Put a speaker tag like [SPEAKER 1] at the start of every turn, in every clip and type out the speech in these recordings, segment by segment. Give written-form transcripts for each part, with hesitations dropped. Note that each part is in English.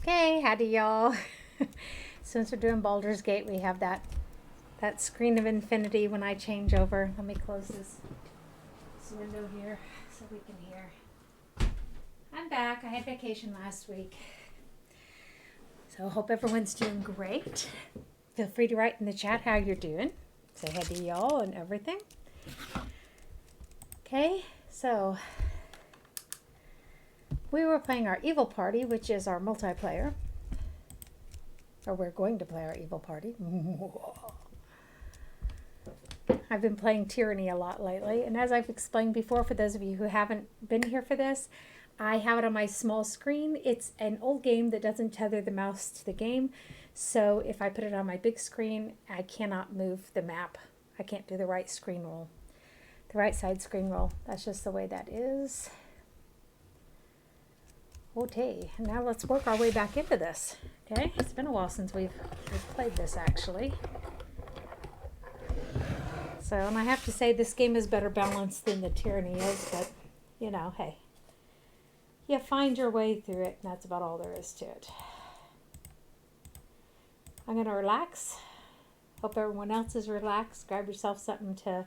[SPEAKER 1] Okay, howdy y'all. Since we're doing Baldur's Gate, we have that screen of infinity when I change over. Let me close this window here so we can hear. I'm back. I had vacation last week. So hope everyone's doing great. Feel free to write in the chat how you're doing. Say hi to y'all and everything. Okay, so we were playing our Evil Party, which is our multiplayer. Or we're going to play our Evil Party. I've been playing Tyranny a lot lately, and as I've explained before, for those of you who haven't been here for this, I have it on my small screen. It's an old game that doesn't tether the mouse to the game, so if I put it on my big screen, I cannot move the map. I can't do the right screen roll, the right side screen roll. That's just the way that is. Okay, now let's work our way back into this. Okay, it's been a while since we've played this actually. So, and I have to say this game is better balanced than the Tyranny is, but you know, hey, you find your way through it, and that's about all there is to it. I'm gonna relax. Hope everyone else is relaxed. Grab yourself something to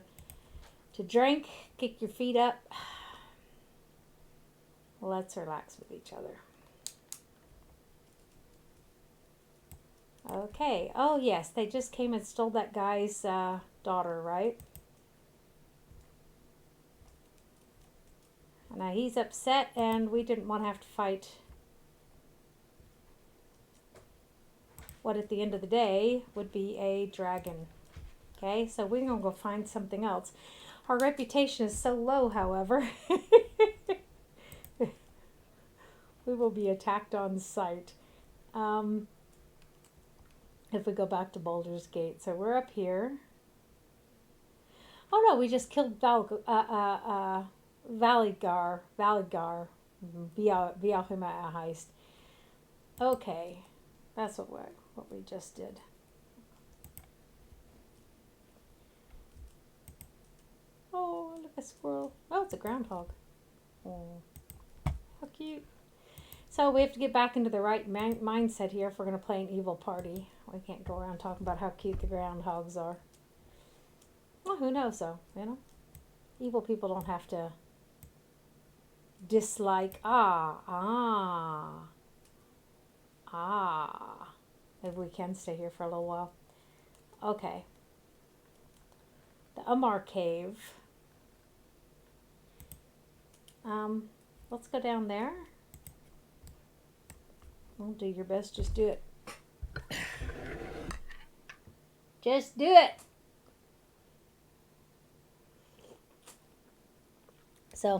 [SPEAKER 1] drink. Kick your feet up. Let's relax with each other. Okay. Oh, yes. They just came and stole that guy's daughter, right? Now he's upset, and we didn't want to have to fight what at the end of the day would be a dragon. Okay, so we're going to go find something else. Our reputation is so low, however. We will be attacked on sight. If we go back to Baldur's Gate. So we're up here. Oh no, we just killed Valigar via heist. Okay, that's what we just did. Oh, look, a squirrel. Oh, it's a groundhog. Oh, how cute. So we have to get back into the right mindset here if we're going to play an evil party. We can't go around talking about how cute the groundhogs are. Well, who knows though, you know? Evil people don't have to dislike. Maybe we can stay here for a little while. Okay. The Umar Cave. Let's go down there. Well, do your best. Just do it. Just do it. So,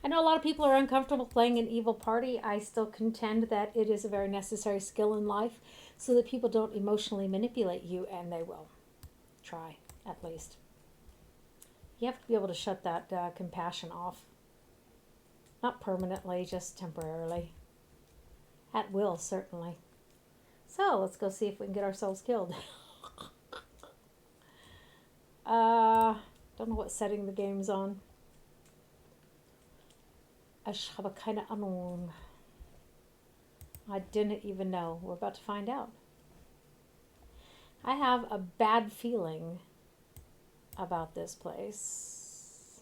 [SPEAKER 1] I know a lot of people are uncomfortable playing an evil party. I still contend that it is a very necessary skill in life so that people don't emotionally manipulate you, and they will. Try, at least. You have to be able to shut that compassion off. Not permanently, just temporarily. At will, certainly. So, let's go see if we can get ourselves killed. Don't know what setting the game's on. Ich habe keine Ahnung. I didn't even know. We're about to find out. I have a bad feeling about this place.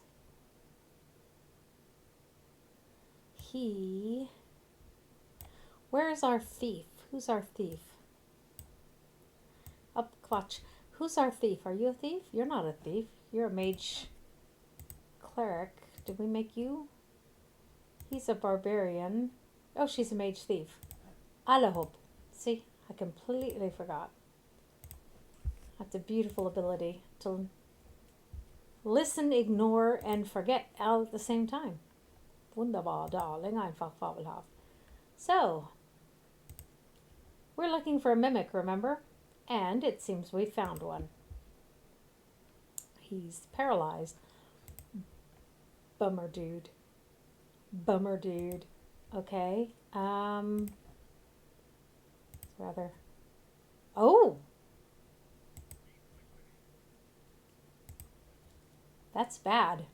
[SPEAKER 1] Where is our thief? Who's our thief? Up, Quatch. Who's our thief? Are you a thief? You're not a thief. You're a mage cleric. Did we make you? He's a barbarian. Oh, she's a mage thief. Alahop. See, I completely forgot. That's a beautiful ability to listen, ignore, and forget all at the same time. Wunderbar, darling. Einfach fabelhaft. So, we're looking for a mimic, remember? And it seems we found one. He's paralyzed. Bummer dude. Bummer dude. Okay. Rather. Oh! That's bad.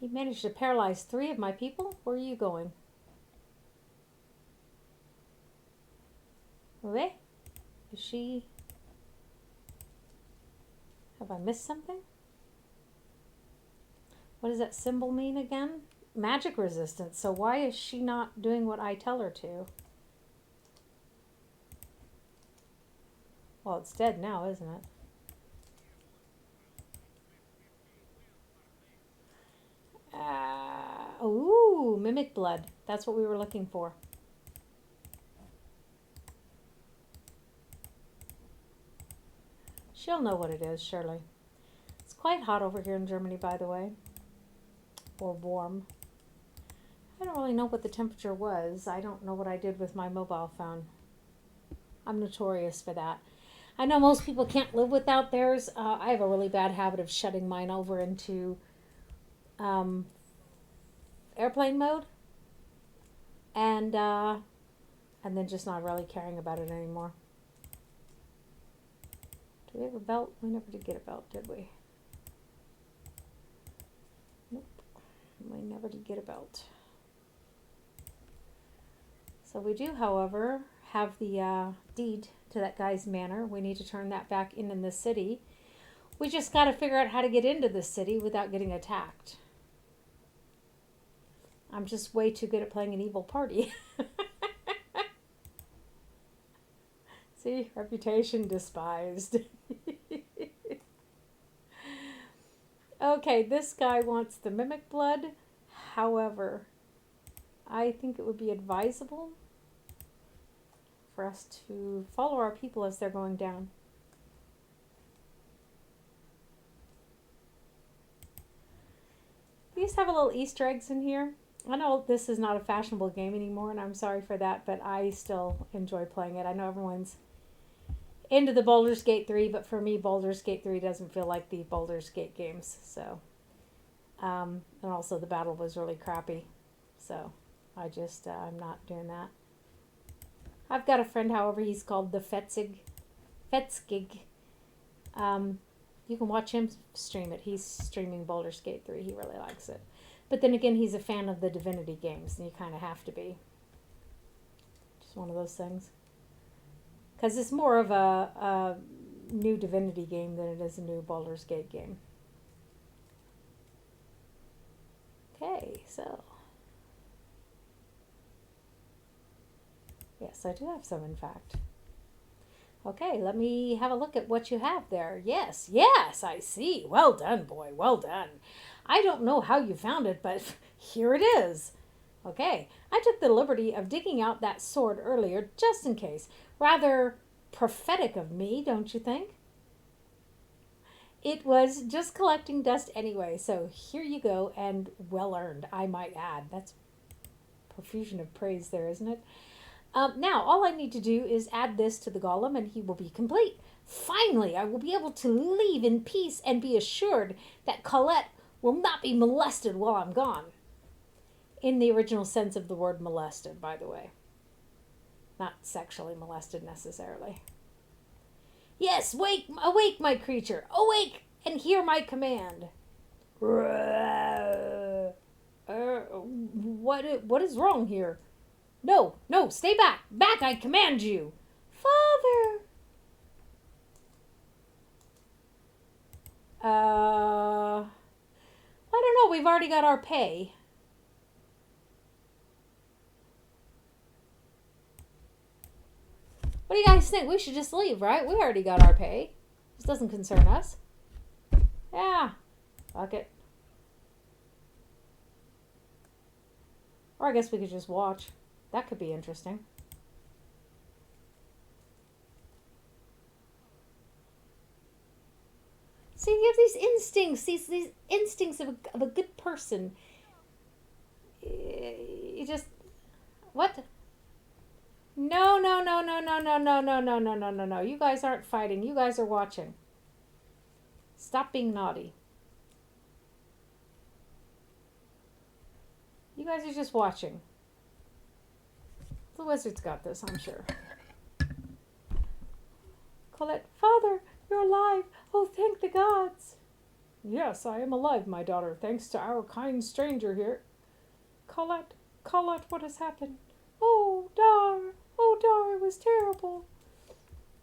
[SPEAKER 1] He managed to paralyze 3 of my people? Where are you going? Wait, is she... Have I missed something? What does that symbol mean again? Magic resistance. So why is she not doing what I tell her to? Well, it's dead now, isn't it? Ooh, mimic blood. That's what we were looking for. She'll know what it is, surely. It's quite hot over here in Germany, by the way. Or warm. I don't really know what the temperature was. I don't know what I did with my mobile phone. I'm notorious for that. I know most people can't live without theirs. I have a really bad habit of shutting mine over into airplane mode, and then just not really caring about it anymore. Do we have a belt? We never did get a belt, did we? Nope. We never did get a belt. So we do, however, have the deed to that guy's manor. We need to turn that back in the city. We just got to figure out how to get into the city without getting attacked. I'm just way too good at playing an evil party. See, reputation despised. Okay, this guy wants the mimic blood. However, I think it would be advisable for us to follow our people as they're going down. These have a little Easter eggs in here. I know this is not a fashionable game anymore, and I'm sorry for that, but I still enjoy playing it. I know everyone's into the Baldur's Gate 3, but for me, Baldur's Gate 3 doesn't feel like the Baldur's Gate games. So, and also the battle was really crappy. So, I'm not doing that. I've got a friend, however, he's called the Fetzig. You can watch him stream it. He's streaming Baldur's Gate 3. He really likes it. But then again, he's a fan of the Divinity games, and you kind of have to be. Just one of those things. Because it's more of a new Divinity game than it is a new Baldur's Gate game. Okay, so. Yes, I do have some, in fact. Okay, let me have a look at what you have there. Yes, yes, I see. Well done, boy. Well done. I don't know how you found it, but here it is. Okay, I took the liberty of digging out that sword earlier just in case. Rather prophetic of me, don't you think? It was just collecting dust anyway, so here you go, and well earned, I might add. That's profusion of praise there, isn't it? Now, all I need to do is add this to the golem, and he will be complete. Finally, I will be able to leave in peace and be assured that Colette will not be molested while I'm gone. In the original sense of the word molested, by the way. Not sexually molested, necessarily. Yes, awake, my creature. Awake and hear my command. What is wrong here? No, stay back. Back, I command you. Father. I don't know. We've already got our pay. What do you guys think? We should just leave, right? We already got our pay. This doesn't concern us. Yeah. Fuck it. Or I guess we could just watch. That could be interesting. See, you have these instincts, these instincts of a good person. You just... What? No. You guys aren't fighting. You guys are watching. Stop being naughty. You guys are just watching. The wizard's got this, I'm sure. Colette, Father, you're alive. Oh, thank the gods. Yes, I am alive, my daughter, thanks to our kind stranger here. Colette, what has happened? Oh, Dar, it was terrible.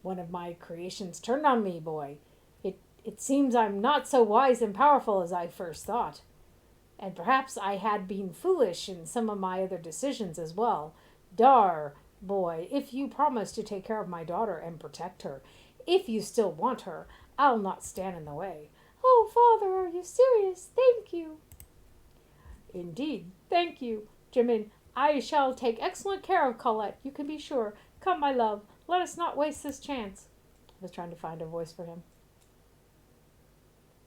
[SPEAKER 1] One of my creations turned on me, boy. It seems I'm not so wise and powerful as I first thought. And perhaps I had been foolish in some of my other decisions as well. Dar, boy, if you promise to take care of my daughter and protect her, if you still want her, I'll not stand in the way. Oh, Father, are you serious? Thank you. Indeed, thank you, Jimin. I shall take excellent care of Colette, you can be sure. Come, my love, let us not waste this chance. I was trying to find a voice for him.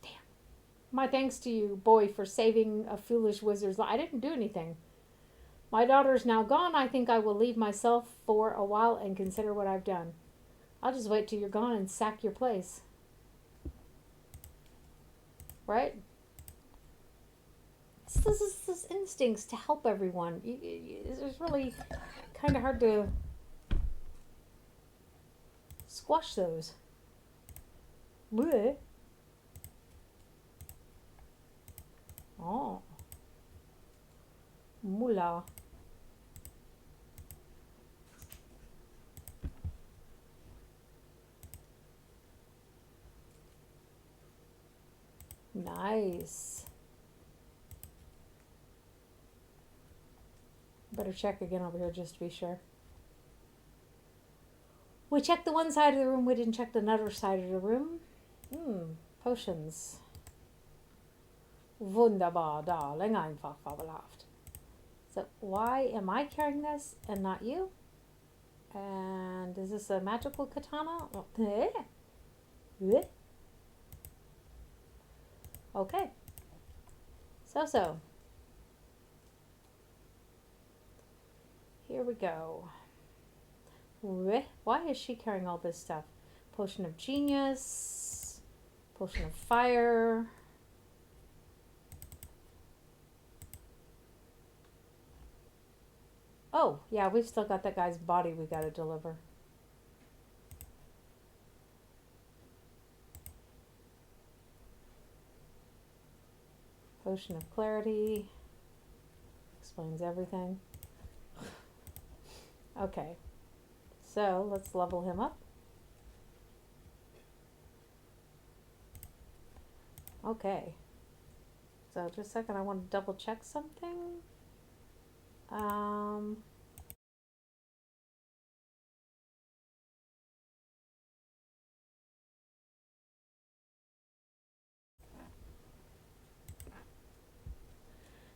[SPEAKER 1] Damn. My thanks to you, boy, for saving a foolish wizard's life. I didn't do anything. My daughter's now gone. I think I will leave myself for a while and consider what I've done. I'll just wait till you're gone and sack your place. Right? This instincts to help everyone. It's really kind of hard to squash those. Bleh. Oh. Mula. Nice. Better check again over here just to be sure. We checked the one side of the room. We didn't check the other side of the room. Potions. Wunderbar, darling. Einfach fabelhaft. So why am I carrying this and not you? And is this a magical katana? Okay. So. Here we go. Why is she carrying all this stuff? Potion of Genius. Potion of Fire. Oh, yeah, we've still got that guy's body we gotta deliver. Potion of Clarity. Explains everything. Okay. So, let's level him up. Okay. So, just a second, I want to double check something.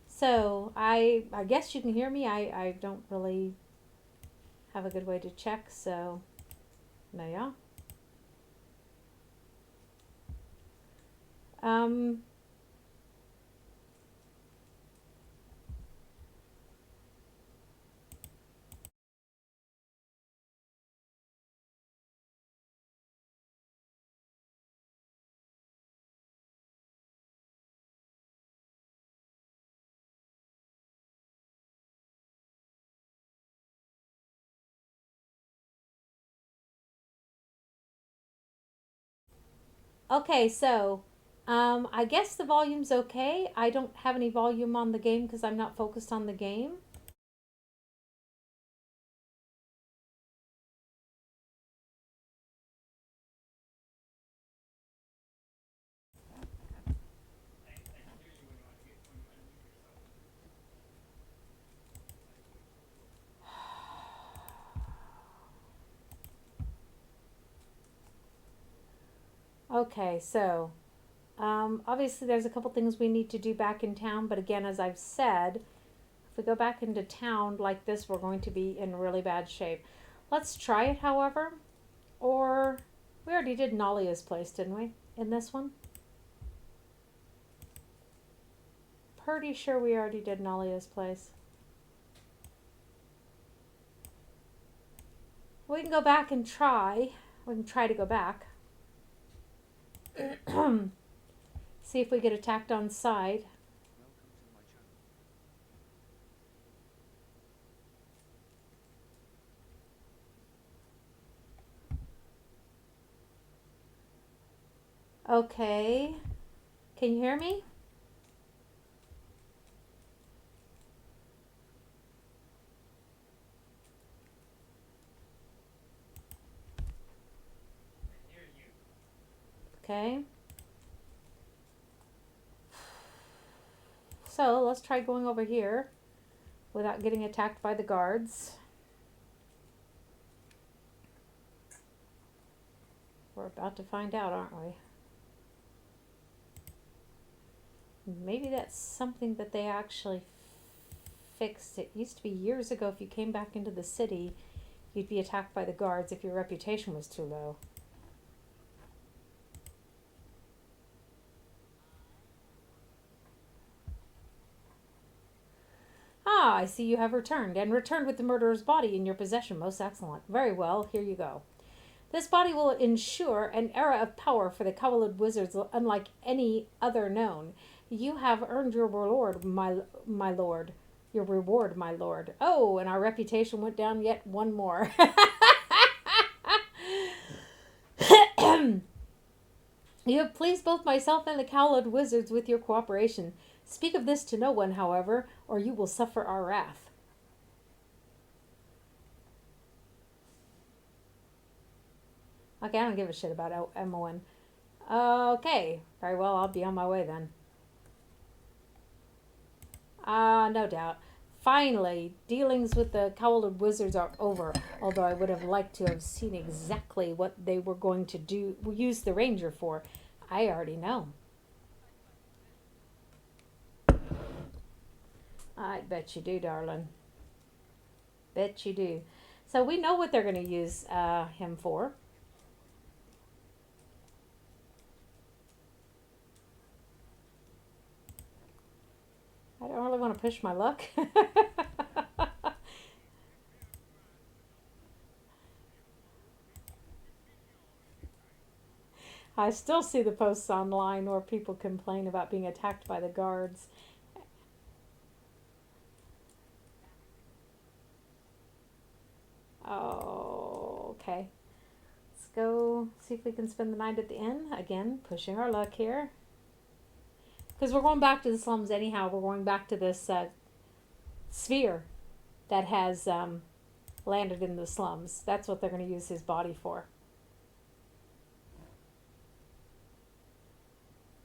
[SPEAKER 1] So, I guess you can hear me. I don't really have a good way to check, so, naja. Okay, so I guess the volume's okay. I don't have any volume on the game because I'm not focused on the game. Okay, so obviously there's a couple things we need to do back in town, but again, as I've said, if we go back into town like this, we're going to be in really bad shape. Let's try it, however, or we already did Nalia's place, didn't we, in this one? Pretty sure we already did Nalia's place. We can go back and try. We can try to go back. See if we get attacked on side. Okay. Can you hear me? Okay. So let's try going over here without getting attacked by the guards. We're about to find out, aren't we? Maybe that's something that they actually fixed. It used to be years ago, if you came back into the city, you'd be attacked by the guards if your reputation was too low. Ah, I see you have returned, and returned with the murderer's body in your possession. Most excellent. Very well, here you go. This body will ensure an era of power for the Cowled Wizards unlike any other known. You have earned your reward, my lord. Your reward, my lord. Oh, and our reputation went down yet one more. You have pleased both myself and the Cowled Wizards with your cooperation. Speak of this to no one, however, or you will suffer our wrath. Okay, I don't give a shit about MON. Okay, very well, I'll be on my way then. No doubt. Finally, dealings with the Cowled Wizards are over, although I would have liked to have seen exactly what they were going to use the Ranger for. I already know. I bet you do, darling. Bet you do. So we know what they're going to use him for. I don't really want to push my luck. I still see the posts online where people complain about being attacked by the guards. Oh, okay. Let's go see if we can spend the night at the inn. Again, pushing our luck here. Because we're going back to the slums anyhow. We're going back to this sphere that has landed in the slums. That's what they're going to use his body for.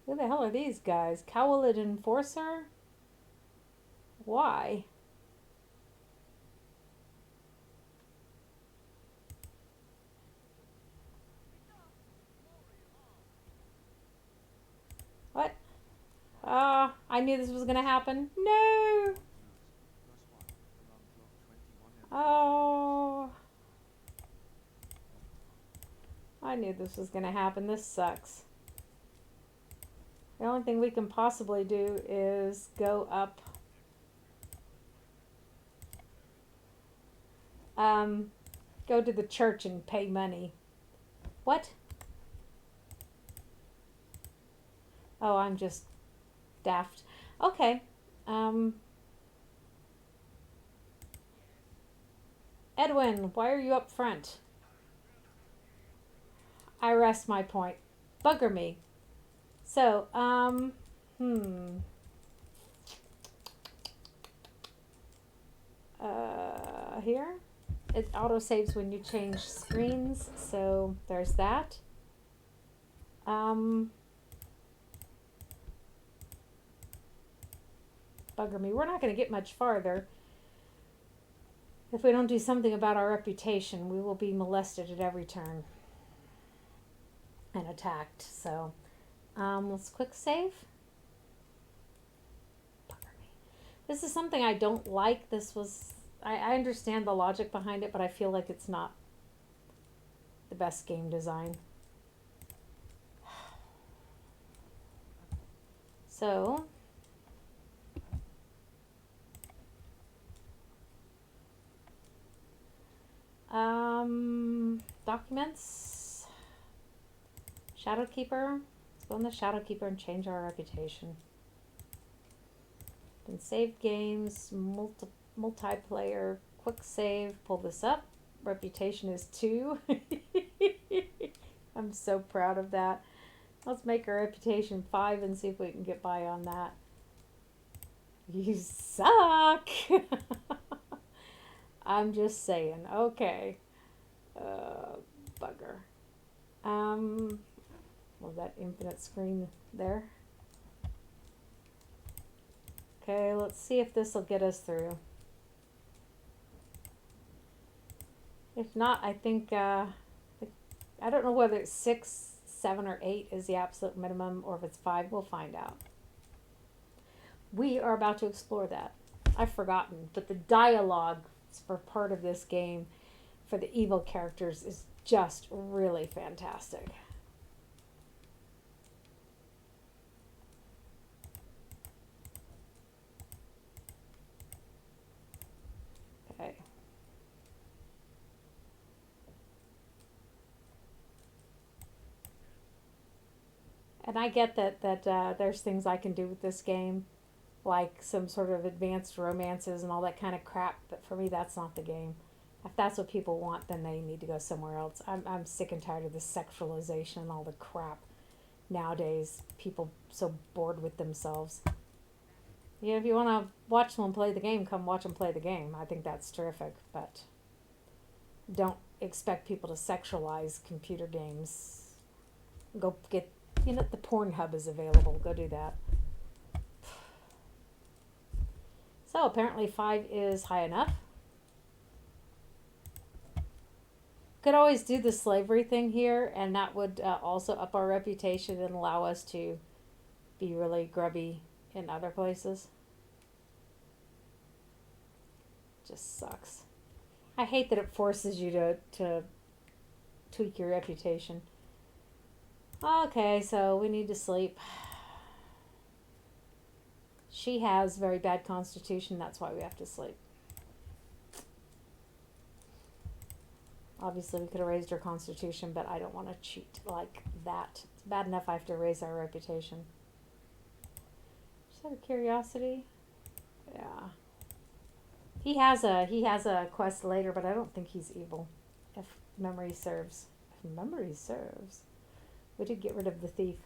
[SPEAKER 1] Who the hell are these guys? Cowled Enforcer? Why? What? I knew this was going to happen. No! Oh. I knew this was going to happen. This sucks. The only thing we can possibly do is go up. Go to the church and pay money. What? Oh, I'm just daft. Okay. Edwin, why are you up front? I rest my point. Bugger me. So, here. It auto-saves when you change screens, so there's that. Bugger me. We're not going to get much farther. If we don't do something about our reputation, we will be molested at every turn. And attacked, so... let's quick save. Bugger me. This is something I don't like. This was... I understand the logic behind it, but I feel like it's not the best game design. So... documents. Shadowkeeper. Let's go in the Shadowkeeper and change our reputation. Then save games, multiplayer, quick save. Pull this up. Reputation is 2. I'm so proud of that. Let's make our reputation 5 and see if we can get by on that. You suck. I'm just saying. Okay. Bugger. Love that infinite screen there. Okay, let's see if this will get us through. If not, I think, I don't know whether it's 6, 7, or 8 is the absolute minimum, or if it's 5. We'll find out. We are about to explore that. I've forgotten, but the dialogue for part of this game for the evil characters is just really fantastic. Okay. And I get that there's things I can do with this game, like some sort of advanced romances and all that kind of crap. But for me, that's not the game. If that's what people want, then they need to go somewhere else. I'm sick and tired of the sexualization and all the crap nowadays. People so bored with themselves. Yeah, if you want to watch someone play the game, come watch them play the game. I think that's terrific, but don't expect people to sexualize computer games. Go get, the Pornhub is available. Go do that. So apparently 5 is high enough. Could always do the slavery thing here, and that would also up our reputation and allow us to be really grubby in other places. Just sucks. I hate that it forces you to tweak your reputation. Okay, so we need to sleep. She has very bad constitution, that's why we have to sleep. Obviously, we could have raised her constitution, but I don't want to cheat like that. It's bad enough I have to raise our reputation. Just out of curiosity. Yeah. He has a quest later, but I don't think he's evil. If memory serves. If memory serves. We did get rid of the thief.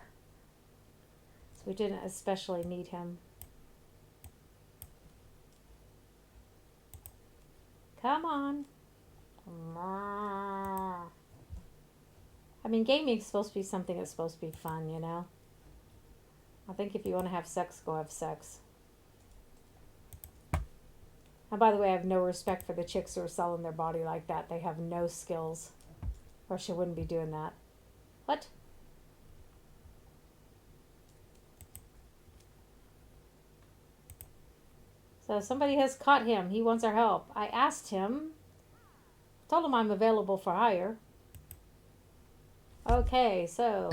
[SPEAKER 1] So we didn't especially need him. Come on. I mean, gaming is supposed to be something that's supposed to be fun, you know? I think if you want to have sex, go have sex. And by the way, I have no respect for the chicks who are selling their body like that. They have no skills. Or she wouldn't be doing that. What? So somebody has caught him. He wants our help. I asked him. Told him I'm available for hire. Okay, so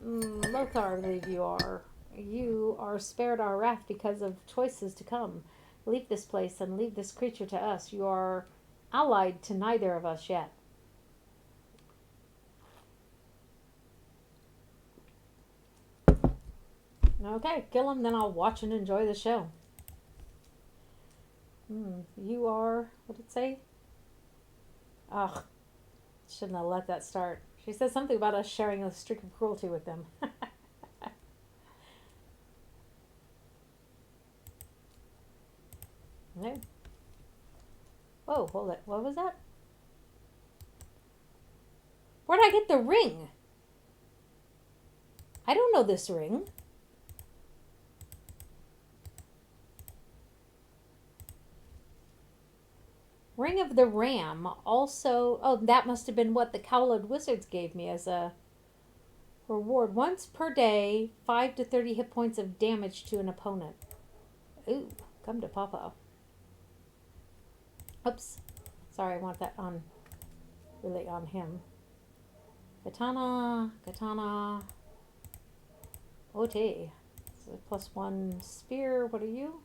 [SPEAKER 1] Lothar, I believe you are. You are spared our wrath because of choices to come. Leave this place and leave this creature to us. You are allied to neither of us yet. Okay, kill him, then I'll watch and enjoy the show. You are, what did it say? Ugh, shouldn't have let that start. She said something about us sharing a streak of cruelty with them. No. Whoa, hold it. What was that? Where'd I get the ring? I don't know this ring. Ring of the Ram. Also, oh, that must have been what the Cowled Wizards gave me as a reward. Once per day, 5 to 30 hit points of damage to an opponent. Ooh, come to Papa. Oops. Sorry, I want that on, really on him. Katana. OT. So +1 spear. What are you?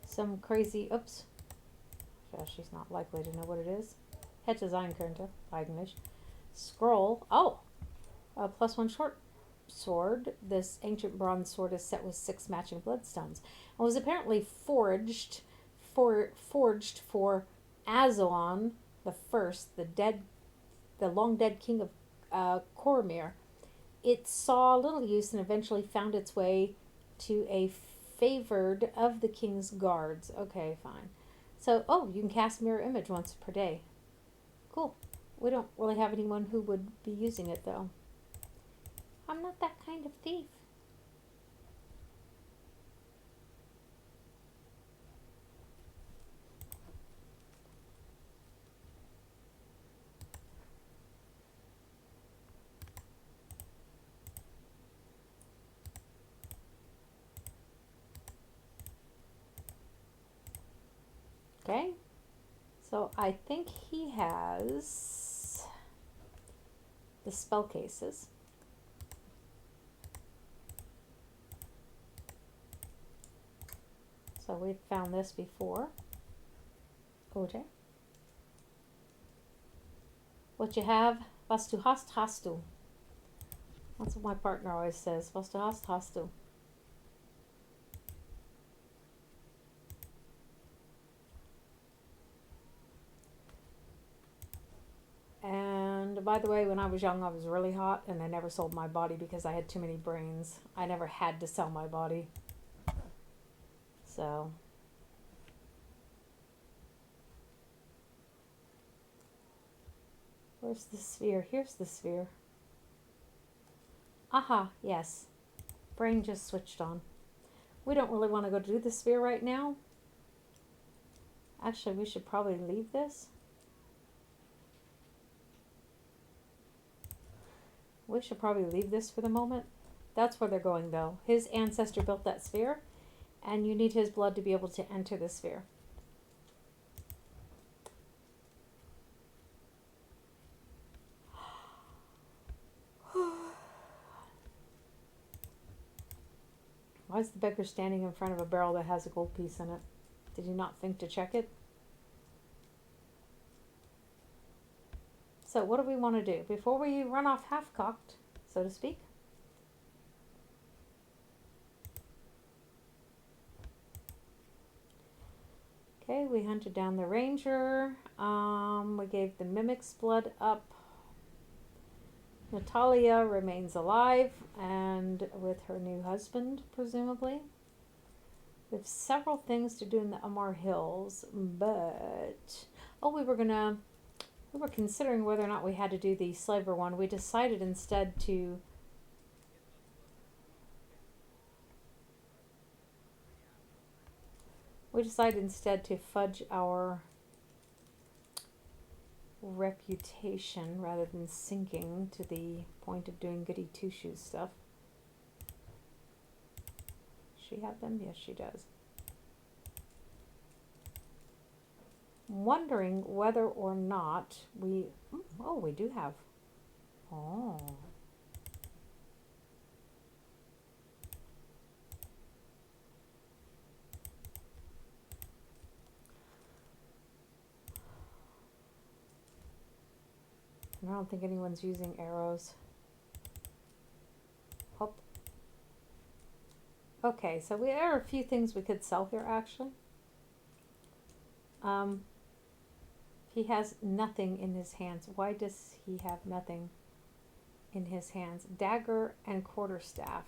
[SPEAKER 1] Some crazy, oops. She's not likely to know what it is. Hätte sein könnte, eigentlich. Scroll. Oh! +1 short sword. This ancient bronze sword is set with 6 matching bloodstones. And was apparently forged for Azon the First, the long dead king of Cormyr. It saw little use and eventually found its way to a favored of the king's guards. Okay, fine. So, oh, you can cast mirror image once per day. Cool. We don't really have anyone who would be using it, though. I'm not that kind of thief. Okay, so I think he has the spell cases. So we've found this before. OJ. What you have? Was du hast, hast du. That's what my partner always says. Was du hast, hast du. And by the way, when I was young, I was really hot, and I never sold my body because I had too many brains. I never had to sell my body. So, where's the sphere? Here's the sphere. Aha, yes. Brain just switched on. We don't really want to go do the sphere right now. Actually, we should probably leave this. We should probably leave this for the moment. That's where they're going, though. His ancestor built that sphere, and you need his blood to be able to enter the sphere. Why is the beggar standing in front of a barrel that has a gold piece in it? Did he not think to check it? So what do we want to do before we run off half-cocked, so to speak? Okay, we hunted down the ranger. We gave the mimic's blood up. Natalia remains alive and with her new husband, presumably. We have several things to do in the Amar Hills, but we were considering whether or not we had to do the slaver one. We decided instead to fudge our reputation rather than sinking to the point of doing goody two-shoes stuff. She have them? Yes, she does. I'm wondering whether or not we do have. Oh. I don't think anyone's using arrows. Hop. Okay, so there are a few things we could sell here, actually. He has nothing in his hands. Why does he have nothing in his hands? Dagger and quarterstaff.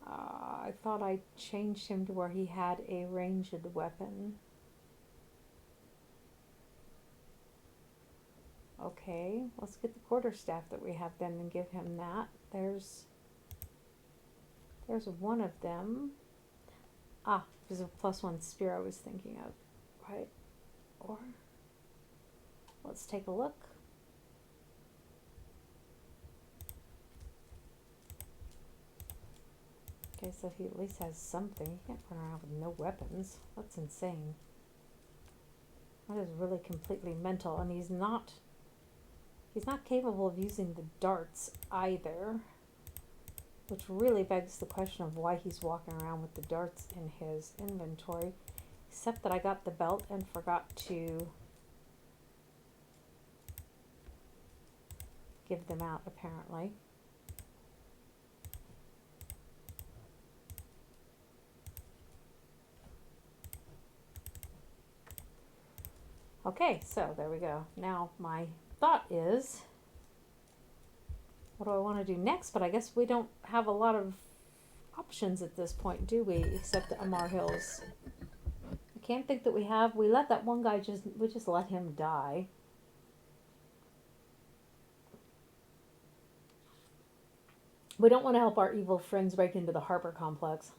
[SPEAKER 1] I thought I changed him to where he had a ranged weapon. Okay, let's get the quarterstaff that we have then and give him that. There's one of them. There's a +1 spear I was thinking of, right? Or let's take a look. Okay, so he at least has something. He can't run around with no weapons. That's insane. That is really completely mental, and he's not capable of using the darts either, which really begs the question of why he's walking around with the darts in his inventory, except that I got the belt and forgot to give them out, apparently. Okay, so there we go. Now my thought is, what do I want to do next? But I guess we don't have a lot of options at this point, do we? Except the Amar Hills. I can't think that we have. We let that one guy we just let him die. We don't want to help our evil friends break into the harbor complex.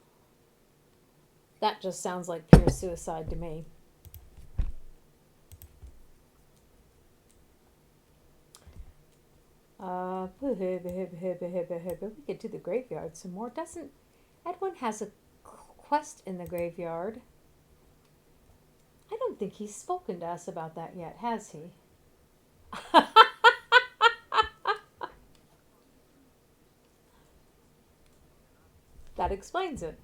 [SPEAKER 1] That just sounds like pure suicide to me. We get to the graveyard some more. Doesn't Edwin has a quest in the graveyard? I don't think he's spoken to us about that yet, has he? That explains it.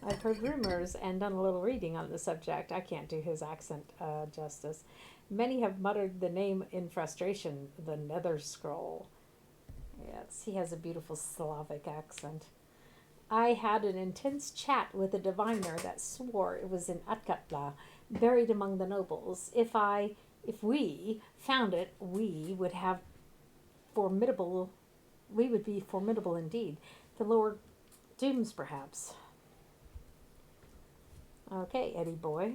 [SPEAKER 1] I've heard rumors and done a little reading on the subject. I can't do his accent justice. Many have muttered the name in frustration, the Nether Scroll. Yes, he has a beautiful Slavic accent. I had an intense chat with a diviner that swore it was in Atkatla, buried among the nobles. If we found it, formidable. We would be formidable indeed. The Lord Dooms, perhaps. Okay, Eddie boy.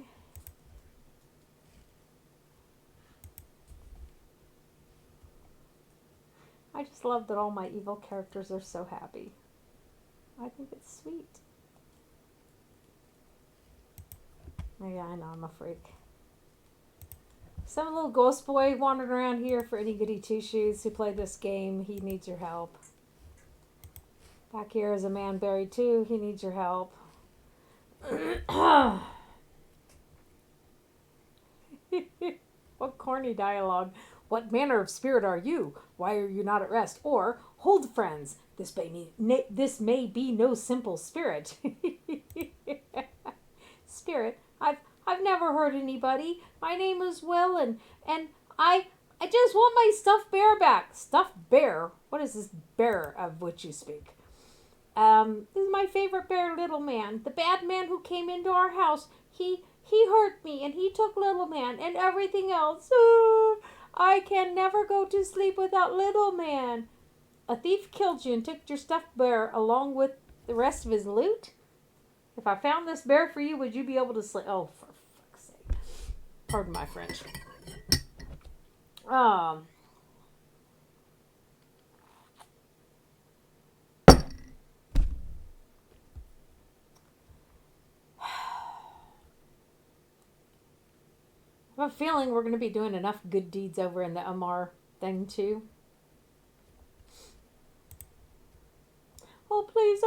[SPEAKER 1] I just love that all my evil characters are so happy. I think it's sweet. Yeah, I know, I'm a freak. Some little ghost boy wandering around here for any goody two-shoes who play this game. He needs your help. Back here is a man buried too. He needs your help. What corny dialogue. What manner of spirit are you? Why are you not at rest? Or, hold friends, this may be no simple spirit. Spirit, I've never hurt anybody. My name is Will, and I just want my stuffed bear back. Stuffed bear? What is this bear of which you speak? This is my favorite bear, Little Man. The bad man who came into our house, he hurt me, and he took Little Man and everything else. I can never go to sleep without Little Man. A thief killed you and took your stuffed bear along with the rest of his loot? If I found this bear for you, would you be able to sleep? Oh, for fuck's sake. Pardon my French. I have a feeling we're going to be doing enough good deeds over in the Amar thing too. Oh please,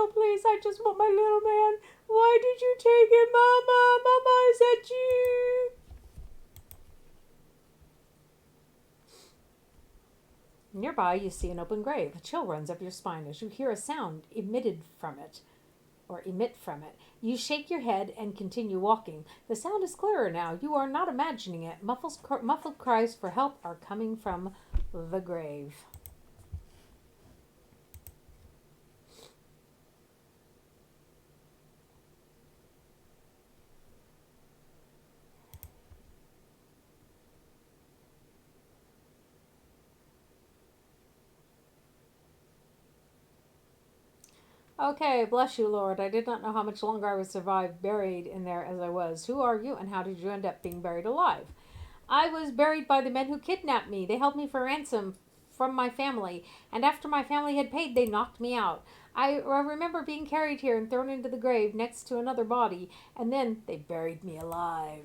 [SPEAKER 1] I just want my little man. Why did you take him, Mama? Mama, is that you? Nearby, you see an open grave. A chill runs up your spine as you hear a sound emit from it. You shake your head and continue walking. The sound is clearer now. You are not imagining it. Muffled cries for help are coming from the grave. Okay, bless you, Lord. I did not know how much longer I would survive buried in there as I was. Who are you, and how did you end up being buried alive? I was buried by the men who kidnapped me. They held me for ransom from my family, and after my family had paid, they knocked me out. I remember being carried here and thrown into the grave next to another body, and then they buried me alive.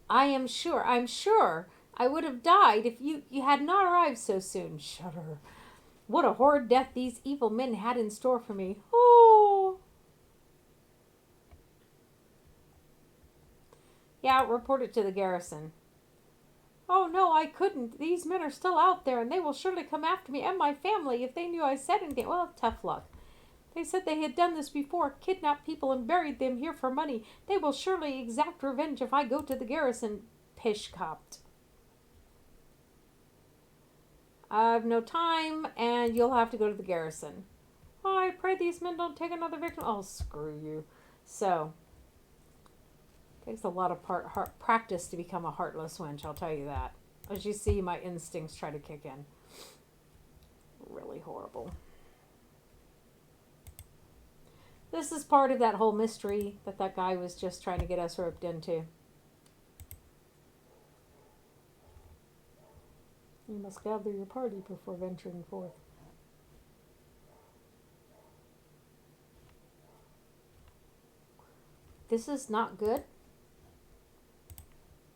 [SPEAKER 1] I'm sure I would have died if you had not arrived so soon. Shudder. What a horrid death these evil men had in store for me. Oh. Yeah, report it to the garrison. Oh no, I couldn't. These men are still out there, and they will surely come after me and my family if they knew I said anything. Well, tough luck. They said they had done this before, kidnapped people and buried them here for money. They will surely exact revenge if I go to the garrison. Pishkopt. I've no time, and you'll have to go to the garrison. Oh, I pray these men don't take another victim. Oh, screw you. So, it takes a lot of practice to become a heartless wench, I'll tell you that. As you see, my instincts try to kick in. Really horrible. This is part of that whole mystery that that guy was just trying to get us roped into. You must gather your party before venturing forth. This is not good.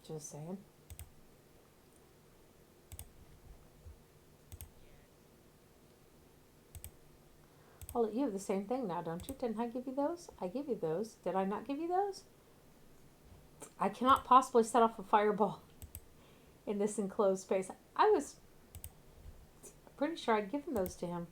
[SPEAKER 1] Just saying. Oh, you have the same thing now, don't you? Didn't I give you those? I give you those. Did I not give you those? I cannot possibly set off a fireball in this enclosed space. I was pretty sure I'd given those to him.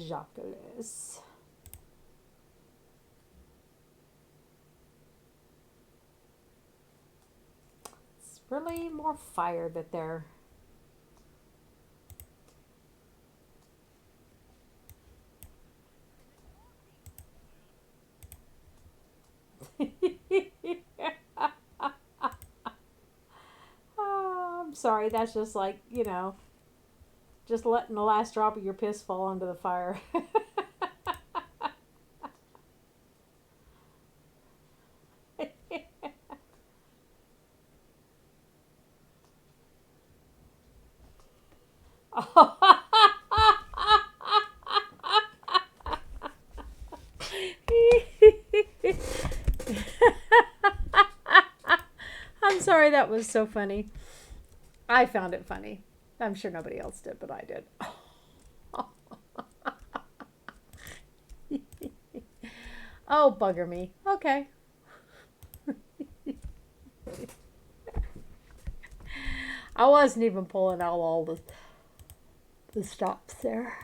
[SPEAKER 1] Jacques. It's really more fire that they're... Oh, I'm sorry, that's just like, just letting the last drop of your piss fall into the fire. I'm sorry, that was so funny. I found it funny. I'm sure nobody else did, but I did. Oh, bugger me. Okay. I wasn't even pulling out all the stops there.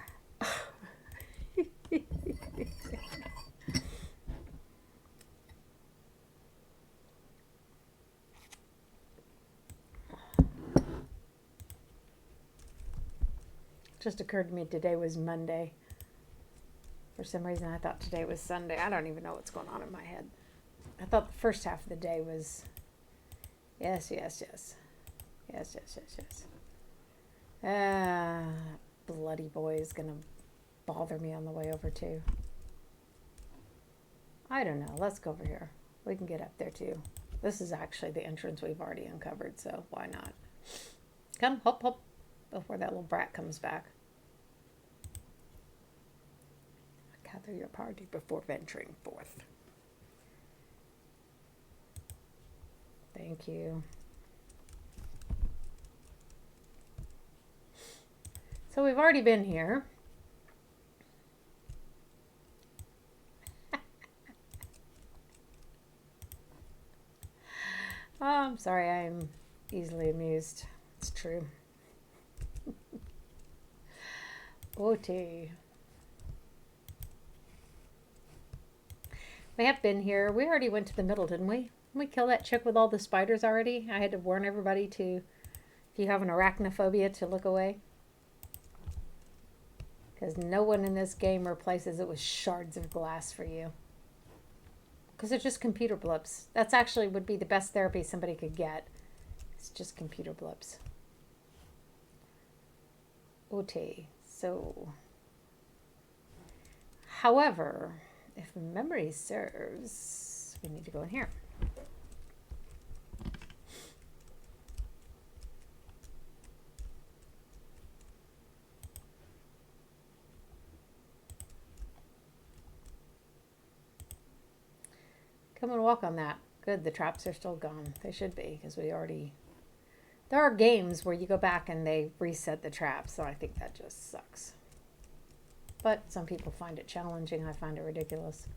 [SPEAKER 1] Just occurred to me today was Monday. For some reason I thought today was Sunday. I don't even know what's going on in my head. I thought the first half of the day was yes. Bloody boy is gonna bother me on the way over too. I don't know. Let's go over here. We can get up there too. This is actually the entrance we've already uncovered, so why not? Come, hop, hop, before that little brat comes back. Gather your party before venturing forth. Thank you. So we've already been here. Oh, I'm sorry, I'm easily amused. It's true. OT. We have been here. We already went to the middle, didn't we? Didn't we kill that chick with all the spiders already? I had to warn everybody to, if you have an arachnophobia, to look away. Because no one in this game replaces it with shards of glass for you. Because they're just computer blips. That's actually would be the best therapy somebody could get. It's just computer blips. OT. So, however, if memory serves, we need to go in here. Come and walk on that. Good, the traps are still gone. They should be, because we already... There are games where you go back and they reset the traps, so I think that just sucks. But some people find it challenging. I find it ridiculous.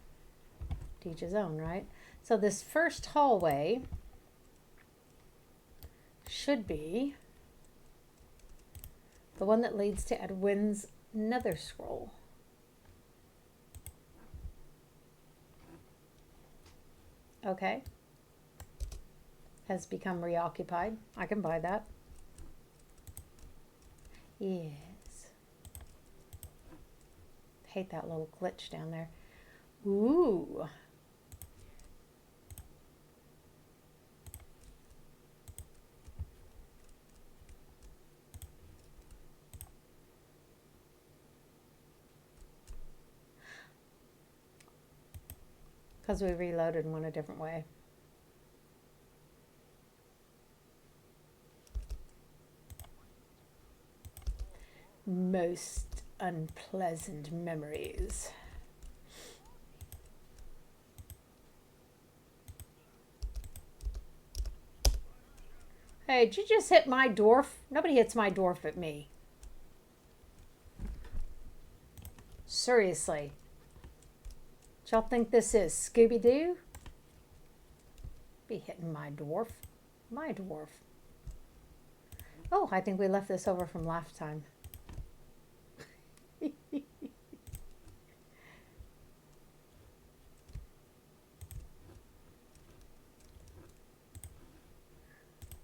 [SPEAKER 1] To each his own, right? So this first hallway should be the one that leads to Edwin's nether scroll. Okay. Has become reoccupied. I can buy that. Yes. Hate that little glitch down there. Ooh. Because we reloaded and went a different way. Most unpleasant memories. Hey, did you just hit my dwarf? Nobody hits my dwarf but me. Seriously. What y'all think this is? Scooby-Doo? Be hitting my dwarf. My dwarf. Oh, I think we left this over from last time.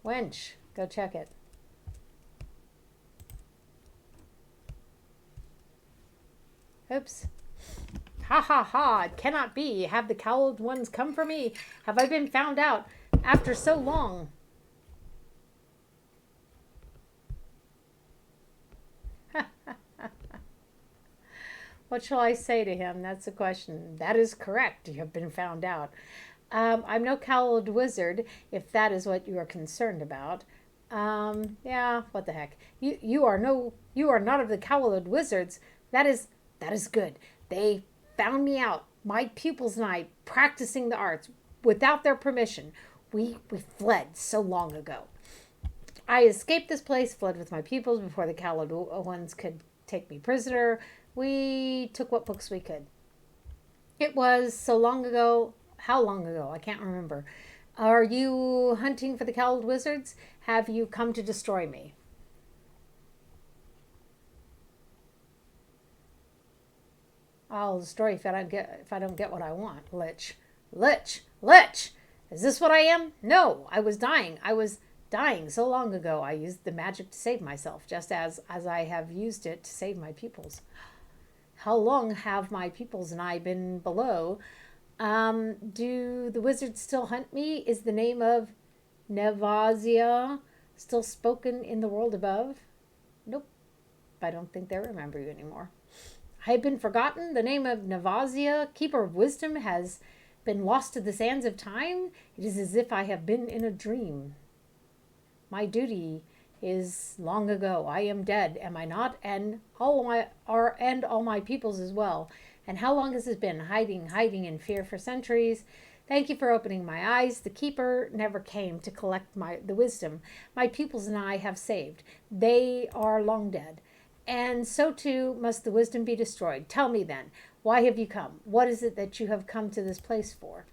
[SPEAKER 1] Wench, go check it. Oops. Ha ha ha, it cannot be. Have the cowled ones come for me? Have I been found out after so long? What shall I say to him? That's the question. That is correct. You have been found out. I'm no cowled wizard, if that is what you are concerned about. Yeah, what the heck? You are not of the cowled wizards. That is good. They found me out. My pupils and I practicing the arts without their permission. We fled so long ago. I escaped this place, fled with my pupils before the cowled ones could take me prisoner. We took what books we could. It was so long ago. How long ago? I can't remember. Are you hunting for the cowled wizards? Have you come to destroy me? I'll destroy you if I don't get what I want. Lich. Lich. Lich. Is this what I am? No, I was dying. I was dying so long ago. I used the magic to save myself, just as I have used it to save my pupils. How long have my pupils and I been below? Do the wizards still hunt me? Is the name of Nevazia still spoken in the world above? Nope. I don't think they remember you anymore. I have been forgotten. The name of Nevazia, Keeper of Wisdom, has been lost to the sands of time. It is as if I have been in a dream. My duty is long ago. I am dead, am I not? And all my peoples as well. And how long has it been? Hiding in fear for centuries. Thank you for opening my eyes. The keeper never came to collect the wisdom my pupils and I have saved. They are long dead. And so too must the wisdom be destroyed. Tell me then, why have you come? What is it that you have come to this place for?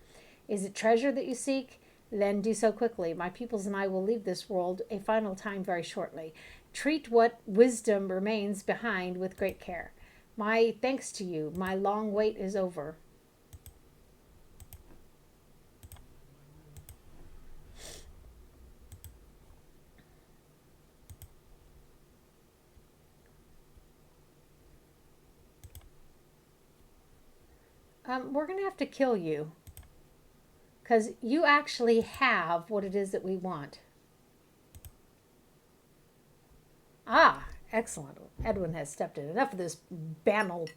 [SPEAKER 1] Is it treasure that you seek? Then do so quickly. My pupils and I will leave this world a final time very shortly. Treat what wisdom remains behind with great care. My thanks to you. My long wait is over. We're going to have to kill you. Because you actually have what it is that we want. Ah, excellent. Edwin has stepped in. Enough of this banal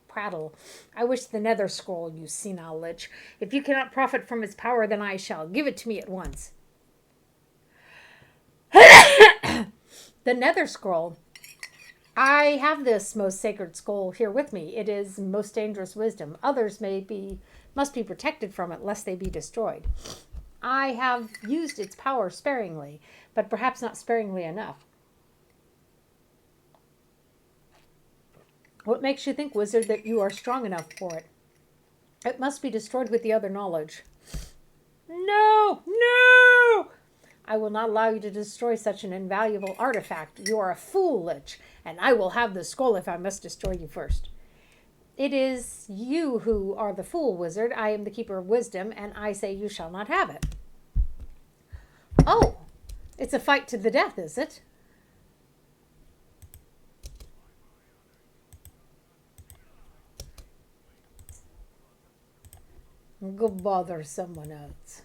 [SPEAKER 1] prattle. I wish the nether scroll, you senile lich. If you cannot profit from its power, then I shall. Give it to me at once. The nether scroll. I have this most sacred scroll here with me. It is most dangerous wisdom. Others must be protected from it lest they be destroyed. I have used its power sparingly, but perhaps not sparingly enough. What makes you think, wizard, that you are strong enough for it? It must be destroyed with the other knowledge. No! No! I will not allow you to destroy such an invaluable artifact. You are a fool, lich, and I will have the scroll if I must destroy you first. It is you who are the fool, wizard. I am the keeper of wisdom, and I say you shall not have it. Oh, it's a fight to the death, is it? Go bother someone else.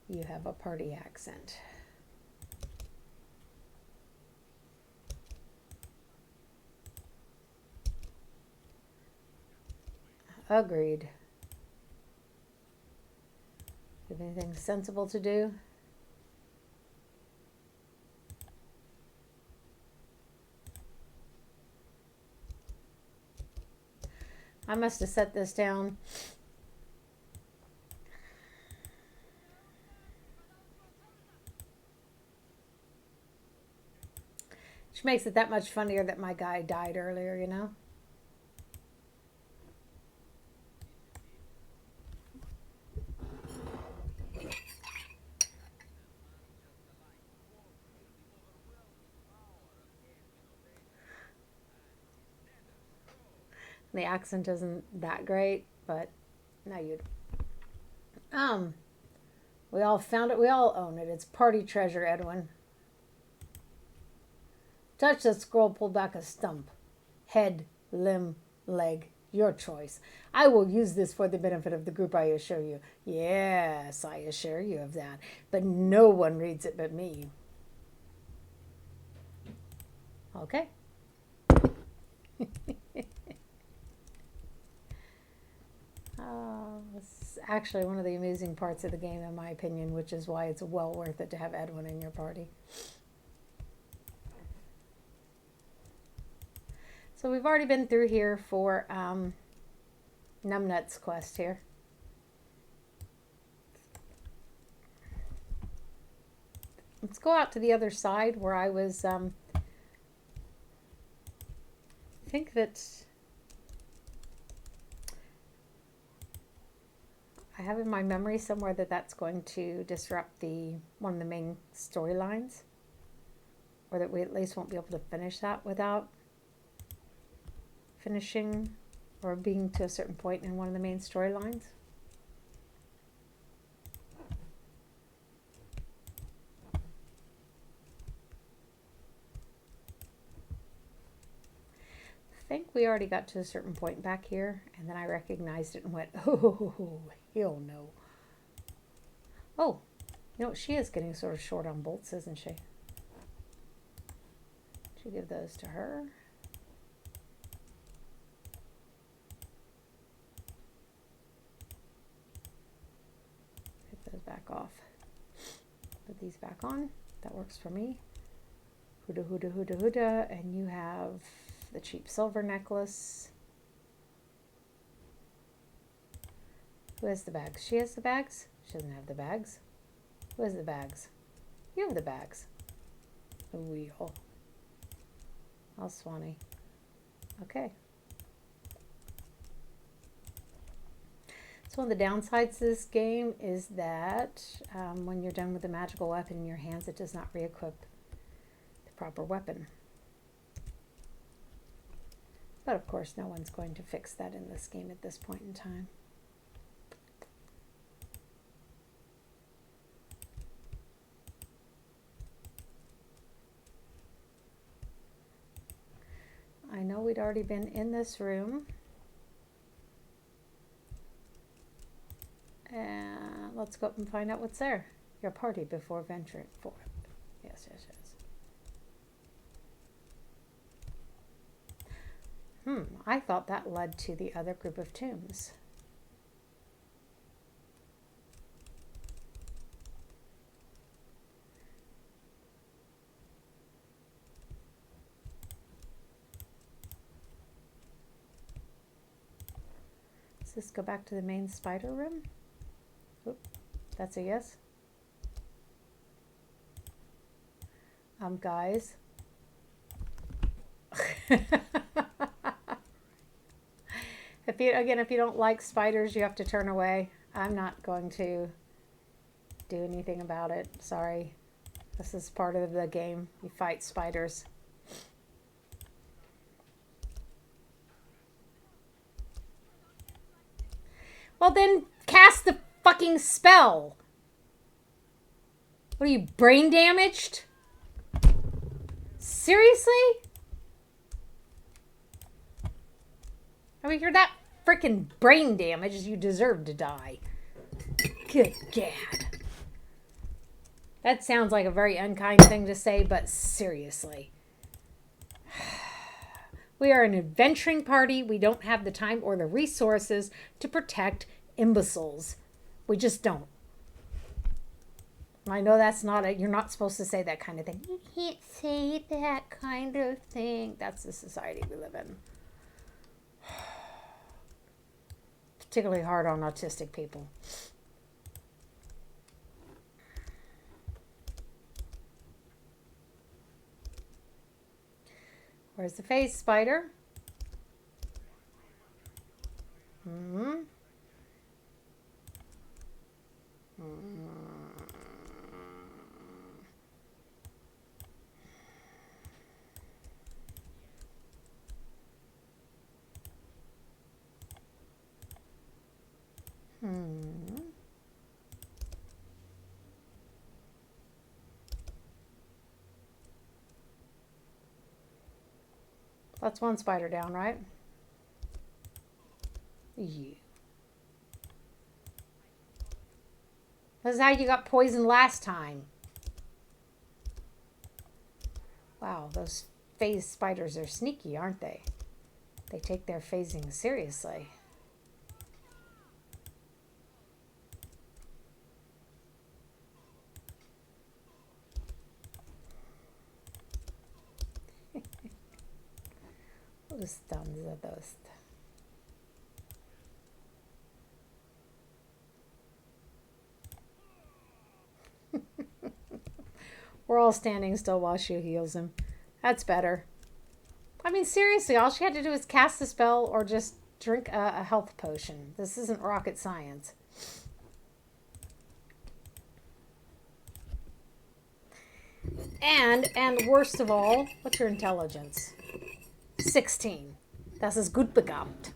[SPEAKER 1] You have a party accent. Agreed. Have anything sensible to do? I must have set this down. Which makes it that much funnier that my guy died earlier, you know? The accent isn't that great, but now you'd. Um, we all found it. We all own it. It's party treasure, Edwin. Touch the scroll, pull back a stump. Head, limb, leg, your choice. I will use this for the benefit of the group, I assure you. Yes, I assure you of that. But no one reads it but me. Okay. It's actually one of the amusing parts of the game, in my opinion, which is why it's well worth it to have Edwin in your party. So we've already been through here for Numbnut's quest here. Let's go out to the other side where I was, I think that I have in my memory somewhere that that's going to disrupt one of the main storylines, or that we at least won't be able to finish that without finishing or being to a certain point in one of the main storylines. I think we already got to a certain point back here, and then I recognized it and went, oh, hell no. Oh, you know, she is getting sort of short on bolts, isn't she? Should give those to her. Get those back off. Put these back on. That works for me. Huda, huda, huda, huda. And you have the cheap silver necklace. Who has the bags? She has the bags? She doesn't have the bags. Who has the bags? You have the bags. The wheel. How Swanee. Okay. So one of the downsides to this game is that when you're done with the magical weapon in your hands, it does not re-equip the proper weapon. But of course, no one's going to fix that in this game at this point in time. I know we'd already been in this room. And let's go up and find out what's there. Your party before venturing forth. Yes, yes, yes. I thought that led to the other group of tombs. Does this go back to the main spider room? Oop, that's a yes. Guys. If you don't like spiders, you have to turn away. I'm not going to do anything about it. Sorry. This is part of the game. You fight spiders. Well, then cast the fucking spell. What are you, brain damaged? Seriously? I mean, you're that freaking brain damaged, you deserve to die. Good gad. That sounds like a very unkind thing to say, but seriously. We are an adventuring party. We don't have the time or the resources to protect imbeciles. We just don't. I know that's not you're not supposed to say that kind of thing. You can't say that kind of thing. That's the society we live in. Particularly hard on autistic people. Where's the phase spider? Hmm. That's one spider down, right? Yeah. That's how you got poisoned last time. Wow, those phase spiders are sneaky, aren't they? They take their phasing seriously. Ustan za dost. We're all standing still while she heals him. That's better. I mean, seriously, all she had to do was cast the spell or just drink a health potion. This isn't rocket science. And worst of all, what's your intelligence? 16. Das ist gut begabt.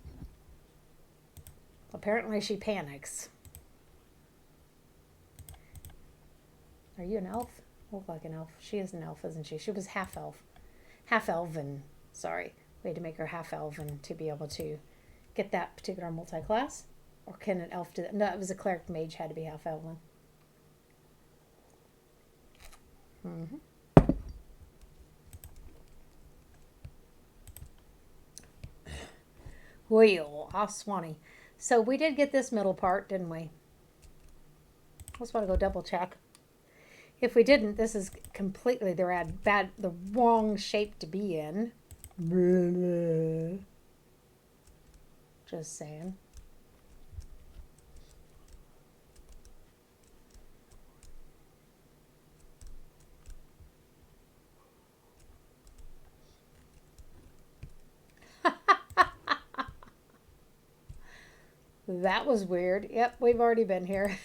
[SPEAKER 1] Apparently she panics. Are you an elf? Look like an elf. She is an elf, isn't she? She was half elf. Half elven. Sorry. We had to make her half elven to be able to get that particular multi-class. Or can an elf do that? No, it was a cleric mage had to be half elven. Mm-hmm. Well, Swanee. So we did get this middle part, didn't we? I just want to go double check. If we didn't, this is completely the wrong shape to be in. Just saying. That was weird. Yep, we've already been here.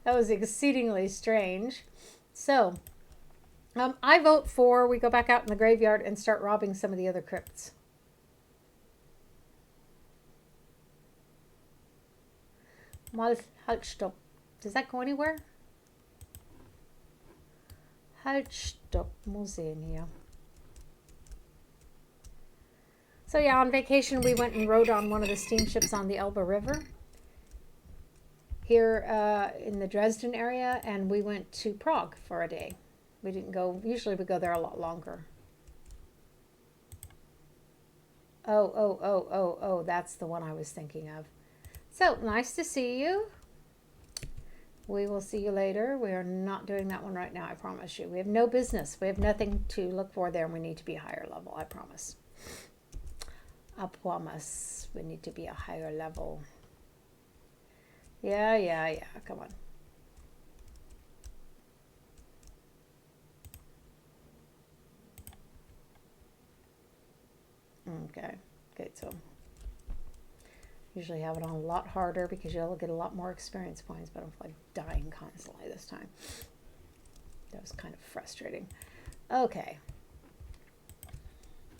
[SPEAKER 1] That was exceedingly strange. So, I vote for we go back out in the graveyard and start robbing some of the other crypts. Mal halt, stopp. Does that go anywhere? Halt, stopp. Muss sehen hier. So yeah, on vacation we went and rode on one of the steamships on the Elbe River here in the Dresden area, and we went to Prague for a day. We didn't go, usually we go there a lot longer. Oh, that's the one I was thinking of. So, nice to see you. We will see you later. We are not doing that one right now, I promise you. We have no business. We have nothing to look for there, and we need to be a higher level, I promise. I promise. We need to be a higher level. Yeah. Come on. Okay, so usually have it on a lot harder because you'll get a lot more experience points, but I'm like dying constantly this time. That was kind of frustrating. Okay.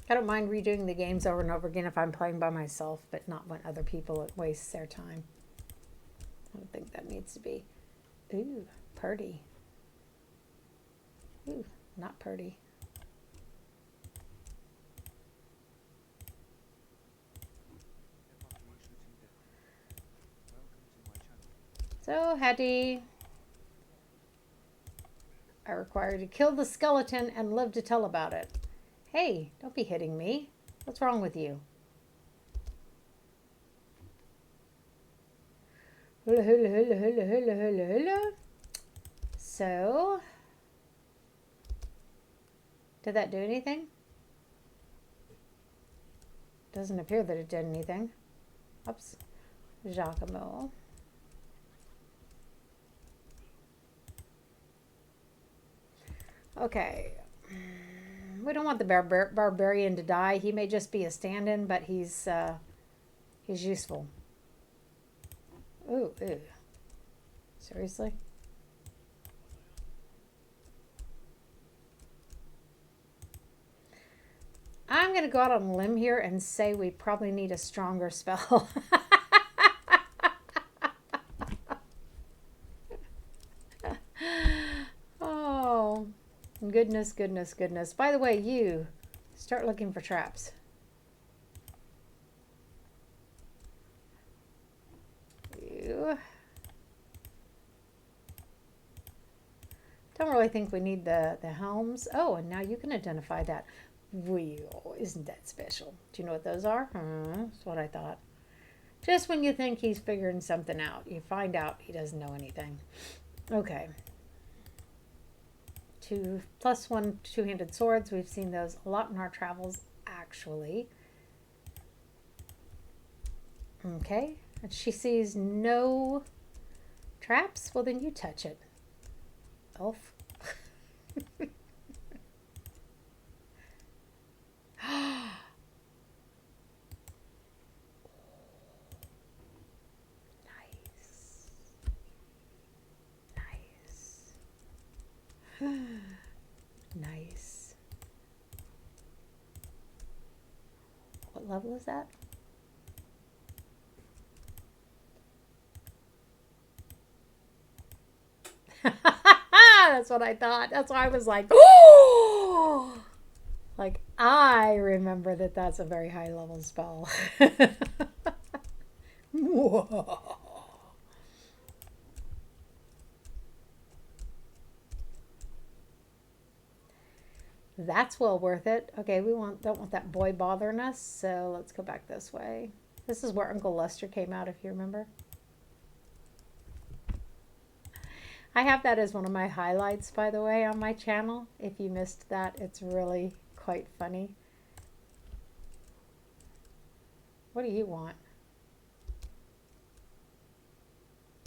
[SPEAKER 1] I don't mind redoing the games over and over again if I'm playing by myself, but not when other people, it wastes their time. I don't think that needs to be. Ooh, purdy. Ooh, not purdy. So, Hattie, I require you to kill the skeleton and live to tell about it. Hey, don't be hitting me. What's wrong with you? Hula, hula, hula, hula, hula, hula, hula. So, did that do anything? Doesn't appear that it did anything. Oops. Giacomo. Okay. We don't want the barbarian to die. He may just be a stand-in, but he's useful. Ooh, ew. Seriously? I'm going to go out on a limb here and say we probably need a stronger spell. Oh, goodness, goodness, goodness. By the way, you start looking for traps. You. Don't really think we need the helms. Oh, and now you can identify that. Wheel. Isn't that special? Do you know what those are? That's what I thought. Just when you think he's figuring something out, you find out he doesn't know anything. Okay. 2+1 two-handed swords. We've seen those a lot in our travels, actually. Okay. And she sees no traps. Well, then you touch it. Elf. Nice. What level is that? That's what I thought. That's why I was like, oh! Like, I remember that that's a very high level spell. Whoa. That's well worth it. Okay, we don't want that boy bothering us, so let's go back this way. This is where Uncle Lester came out, if you remember. I have that as one of my highlights, by the way, on my channel. If you missed that, it's really quite funny. What do you want?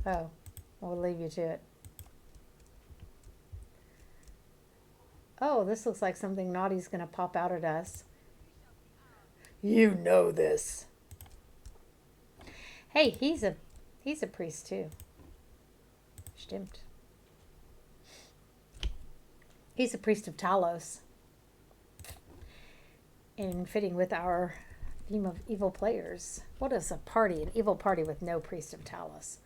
[SPEAKER 1] Oh, we'll leave you to it. Oh, this looks like something naughty's going to pop out at us. You know this. Hey, he's a priest too. Stimmt. He's a priest of Talos. In fitting with our theme of evil players. What is a party? An evil party with no priest of Talos.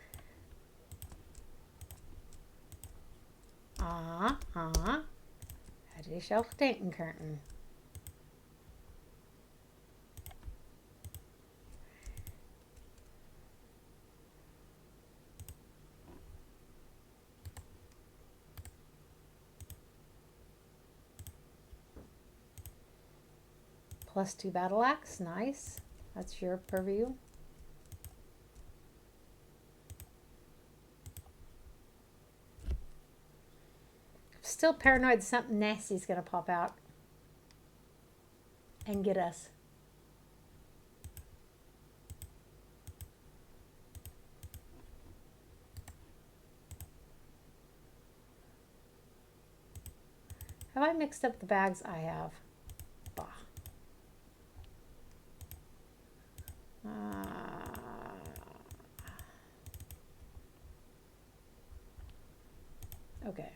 [SPEAKER 1] Hätte ich auch denken können. +2 battle axe, nice. That's your purview. Still paranoid something nasty is going to pop out and get us. Have I mixed up the bags? I have. Bah. Okay.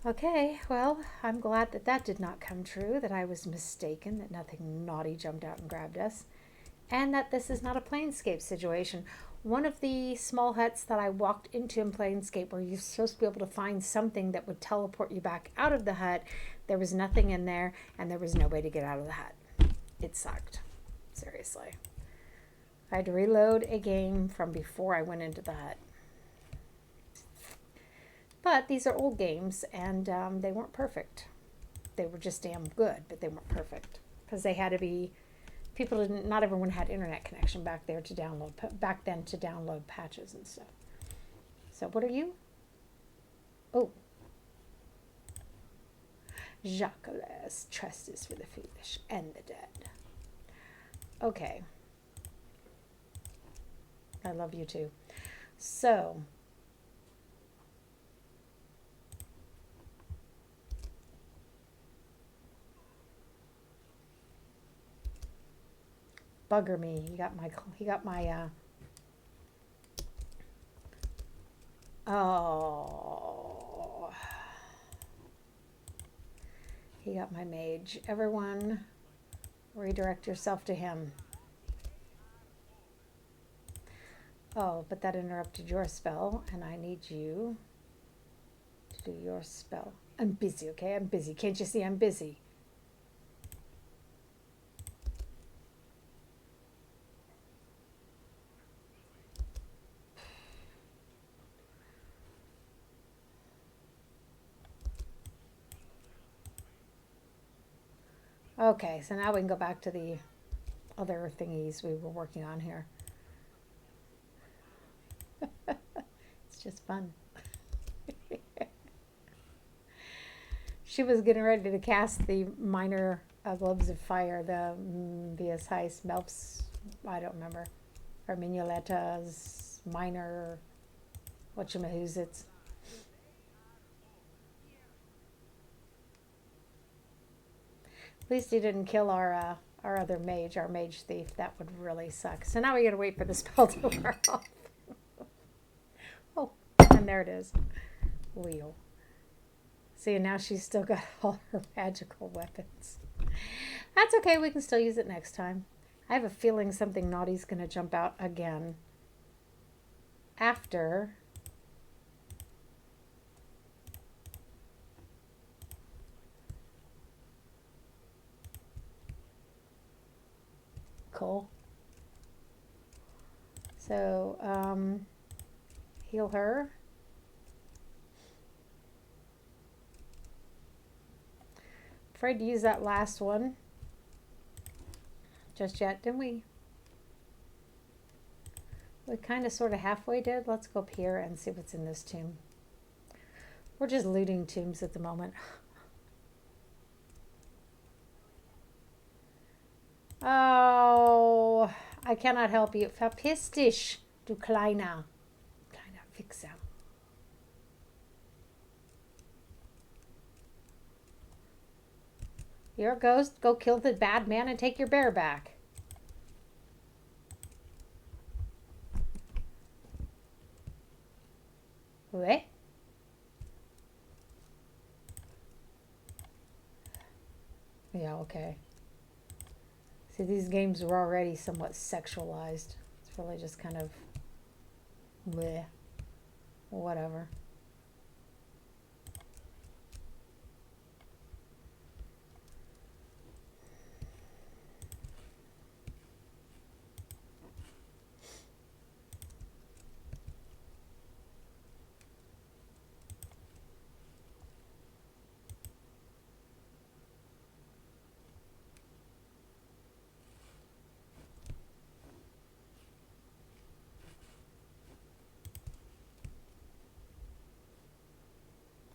[SPEAKER 1] Okay, well, I'm glad that that did not come true, that I was mistaken, that nothing naughty jumped out and grabbed us, and that this is not a Planescape situation. One of the small huts that I walked into in Planescape where you're supposed to be able to find something that would teleport you back out of the hut, there was nothing in there, and there was no way to get out of the hut. It sucked. Seriously. I had to reload a game from before I went into the hut. But these are old games, and they weren't perfect. They were just damn good, but they weren't perfect because they had to be. People didn't. Not everyone had internet connection back there to download. Back then to download patches and stuff. So what are you? Oh, Jacques, trust is for the foolish and the dead. Okay. I love you too. So. Bugger me. He got my oh. He got my mage. Everyone redirect yourself to him. Oh, but that interrupted your spell, and I need you to do your spell. I'm busy, okay? I'm busy. Can't you see I'm busy? Okay, so now we can go back to the other thingies we were working on here. It's just fun. She was getting ready to cast the minor globes of fire, the VS Heist Melfs, I don't remember, or Minuletta's minor, whatchamahoots. At least he didn't kill our other mage, our mage thief. That would really suck. So now we gotta wait for the spell to wear off. Oh, and there it is. Wheel. See, now she's still got all her magical weapons. That's okay, we can still use it next time. I have a feeling something naughty's gonna jump out again. After Cool. So, heal her. Afraid to use that last one just yet, didn't we? We kind of sort of halfway did. Let's go up here and see what's in this tomb. We're just looting tombs at the moment. Oh, I cannot help you. Verpiss dich, du kleiner Fixer. You're a ghost. Go kill the bad man and take your bear back. What? Yeah, okay. See, these games were already somewhat sexualized. It's really just kind of bleh. Whatever.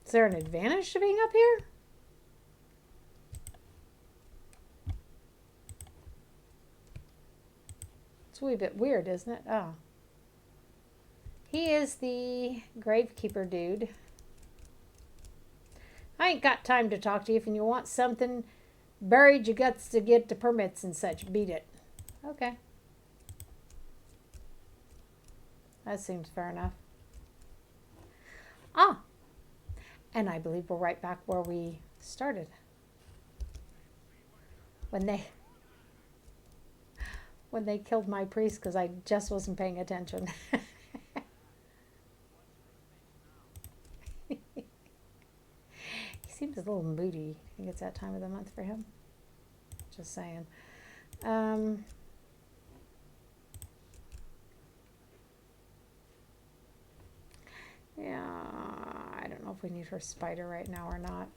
[SPEAKER 1] Is there an advantage to being up here? It's a wee bit weird, isn't it? Oh. He is the gravekeeper dude. I ain't got time to talk to you. If you want something buried, you got to get the permits and such. Beat it. Okay. That seems fair enough. Ah. And I believe we're right back where we started when they killed my priest because I just wasn't paying attention. He seems a little moody. I think it's that time of the month for him. Just saying. Um, yeah, I don't know if we need her spider right now or not.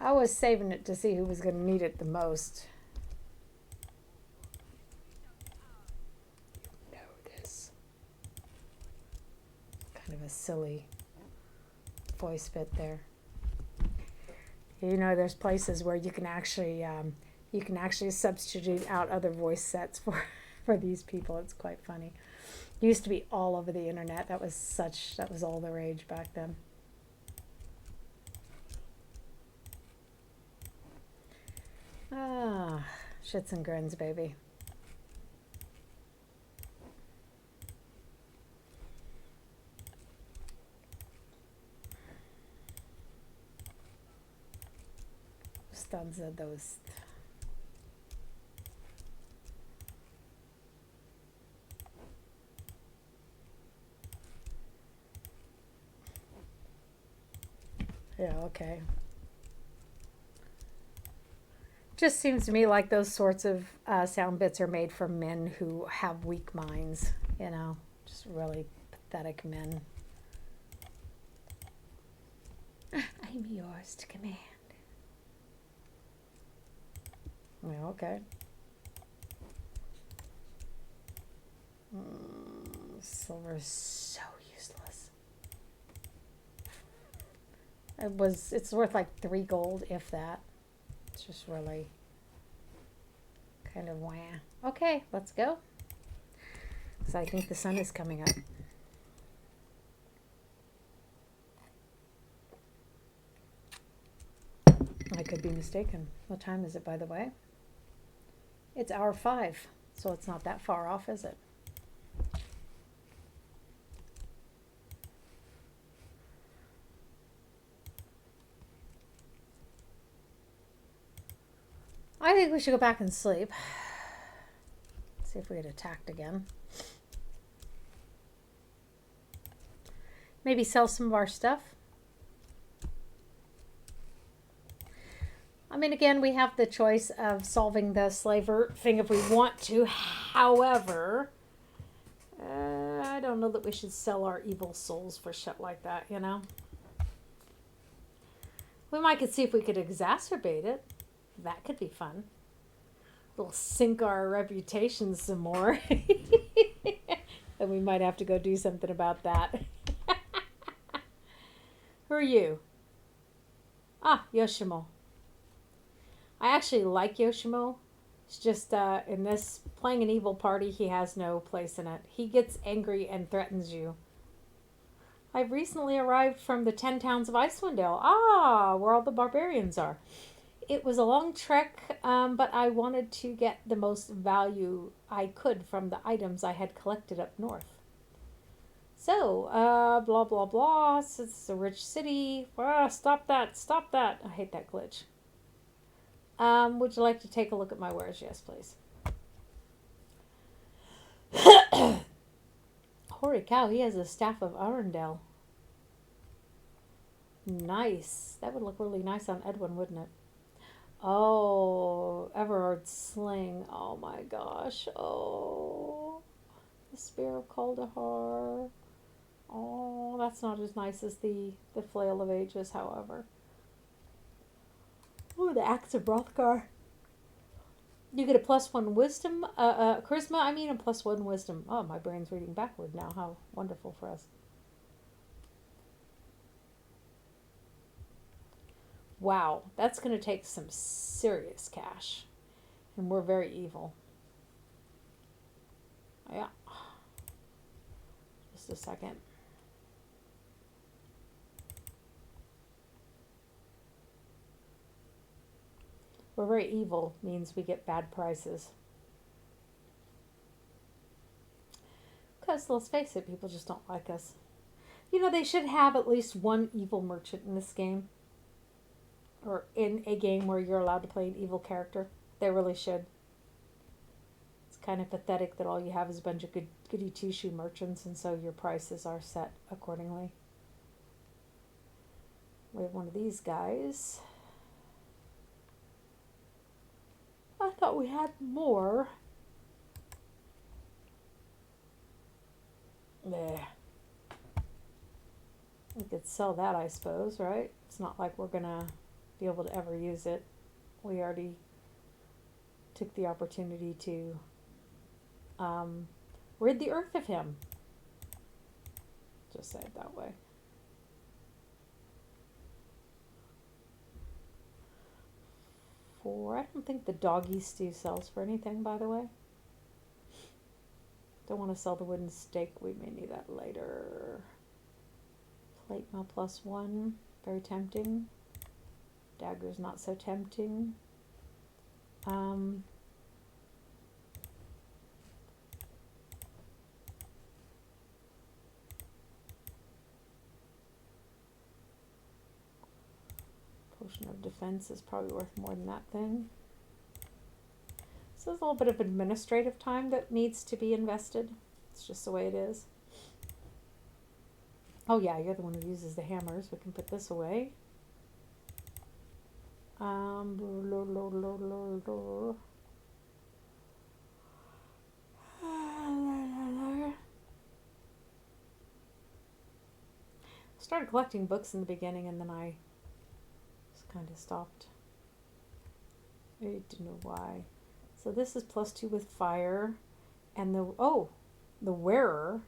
[SPEAKER 1] I was saving it to see who was going to need it the most. Know this. Kind of a silly voice bit there. You know, there's places where you can actually substitute out other voice sets for these people. It's quite funny. It used to be all over the internet. That was all the rage back then. Ah, shits and grins, baby. Stanza those. Yeah, okay. Just seems to me like those sorts of sound bits are made for men who have weak minds, you know, just really pathetic men. I'm yours to command. Yeah, okay. Silver's so useless. It's worth like 3 gold, if that. It's just really kind of wah. Okay, let's go. Because I think the sun is coming up. I could be mistaken. What time is it, by the way? It's hour 5, so it's not that far off, is it? I think we should go back and sleep. See if we get attacked again. Maybe sell some of our stuff. I mean, again, we have the choice of solving the slaver thing if we want to. However, I don't know that we should sell our evil souls for shit like that, you know? We might could see if we could exacerbate it. That could be fun. We'll sink our reputations some more. And we might have to go do something about that. Who are you? Ah, Yoshimo. I actually like Yoshimo. It's just in this playing an evil party, he has no place in it. He gets angry and threatens you. I've recently arrived from the 10 towns of Icewind Dale. Ah, where all the barbarians are. It was a long trek, but I wanted to get the most value I could from the items I had collected up north. So, blah, blah, blah. It's a rich city. Stop that. Stop that. I hate that glitch. Would you like to take a look at my wares? Yes, please. Holy cow, he has a staff of Arundel. Nice. That would look really nice on Edwin, wouldn't it? Oh, Everard's sling. Oh my gosh. Oh, the Spear of Kaldahar. Oh, that's not as nice as the Flail of Ages, however. Oh, the Axe of Hrothgar. You get a +1 wisdom, charisma, I mean, a +1 wisdom. Oh, my brain's reading backward now. How wonderful for us. Wow, that's going to take some serious cash. And we're very evil. Yeah. Just a second. We're very evil means we get bad prices. Because, let's face it, people just don't like us. You know, they should have at least one evil merchant in this game. Or in a game where you're allowed to play an evil character. They really should. It's kind of pathetic that all you have is a bunch of goody two-shoe merchants, and so your prices are set accordingly. We have one of these guys. I thought we had more. There. We could sell that, I suppose, right? It's not like we're gonna be able to ever use it. We already took the opportunity to rid the earth of him. Just say it that way. I don't think the doggy stew sells for anything, by the way. Don't want to sell the wooden stake. We may need that later. Plate mail +1. Very tempting. Dagger's not so tempting. Potion of defense is probably worth more than that thing. So there's a little bit of administrative time that needs to be invested. It's just the way it is. Oh yeah, you're the one who uses the hammers. We can put this away. Started collecting books in the beginning and then I just kind of stopped. I don't know why. So this is +2 with fire, and the wearer,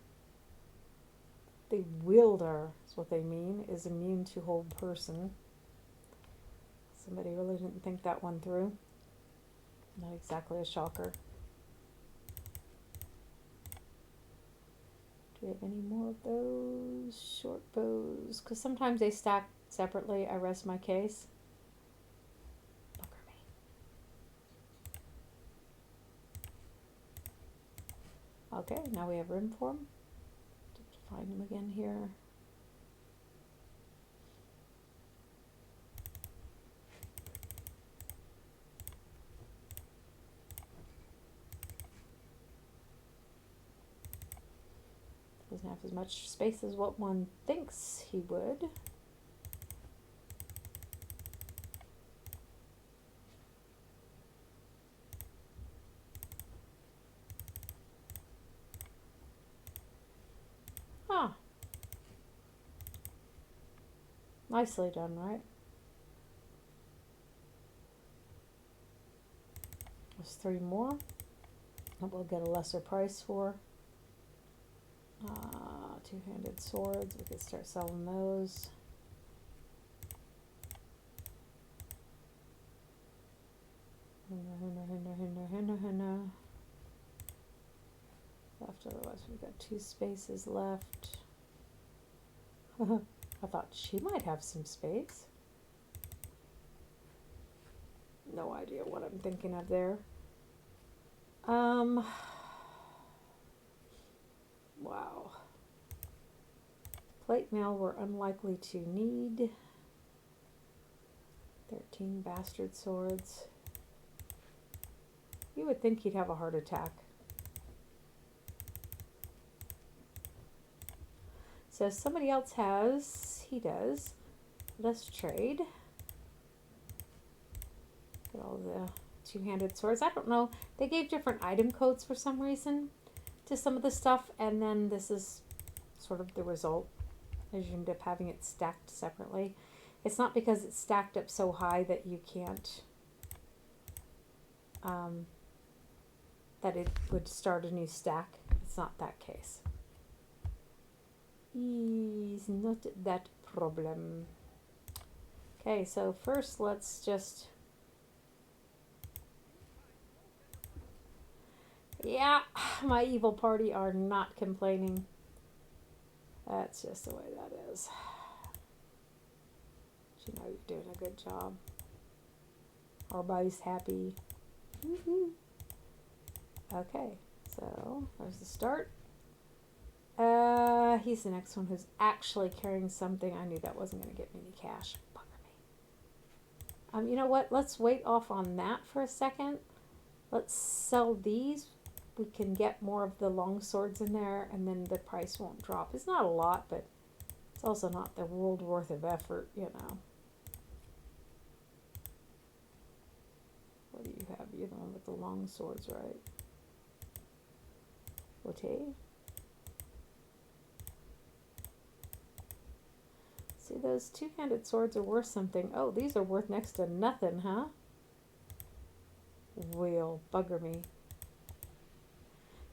[SPEAKER 1] the wielder is what they mean, is immune to hold person. Somebody really didn't think that one through. Not exactly a shocker. Do we have any more of those short bows? Because sometimes they stack separately. I rest my case. Okay, now we have room for them. Find them again here. Doesn't have as much space as what one thinks he would. Ah. Nicely done, right? There's 3 more that we'll get a lesser price for. Two-handed swords, we could start selling those. Left, otherwise we've got 2 spaces left. I thought she might have some space. No idea what I'm thinking of there. Wow. Plate mail we're unlikely to need. 13 bastard swords. You would think he'd have a heart attack. So somebody else has, he does. Let's trade. Get all the two-handed swords. I don't know. They gave different item codes for some reason to some of the stuff, and then this is sort of the result, as you end up having it stacked separately. It's not because it's stacked up so high that you can't, that it would start a new stack. It's not that case. Is not that problem. Okay, so first let's just... Yeah, my evil party are not complaining. That's just the way that is. You know you're doing a good job. Everybody's happy. Woo-hoo. Okay, so there's the start. He's the next one who's actually carrying something. I knew that wasn't going to get me any cash. Bugger me. You know what? Let's wait off on that for a second. Let's sell these. We can get more of the long swords in there, and then the price won't drop. It's not a lot, but it's also not the world worth of effort, you know. What do you have? You're the one with the long swords, right? Okay. See, those two-handed swords are worth something. Oh, these are worth next to nothing, huh? Will bugger me.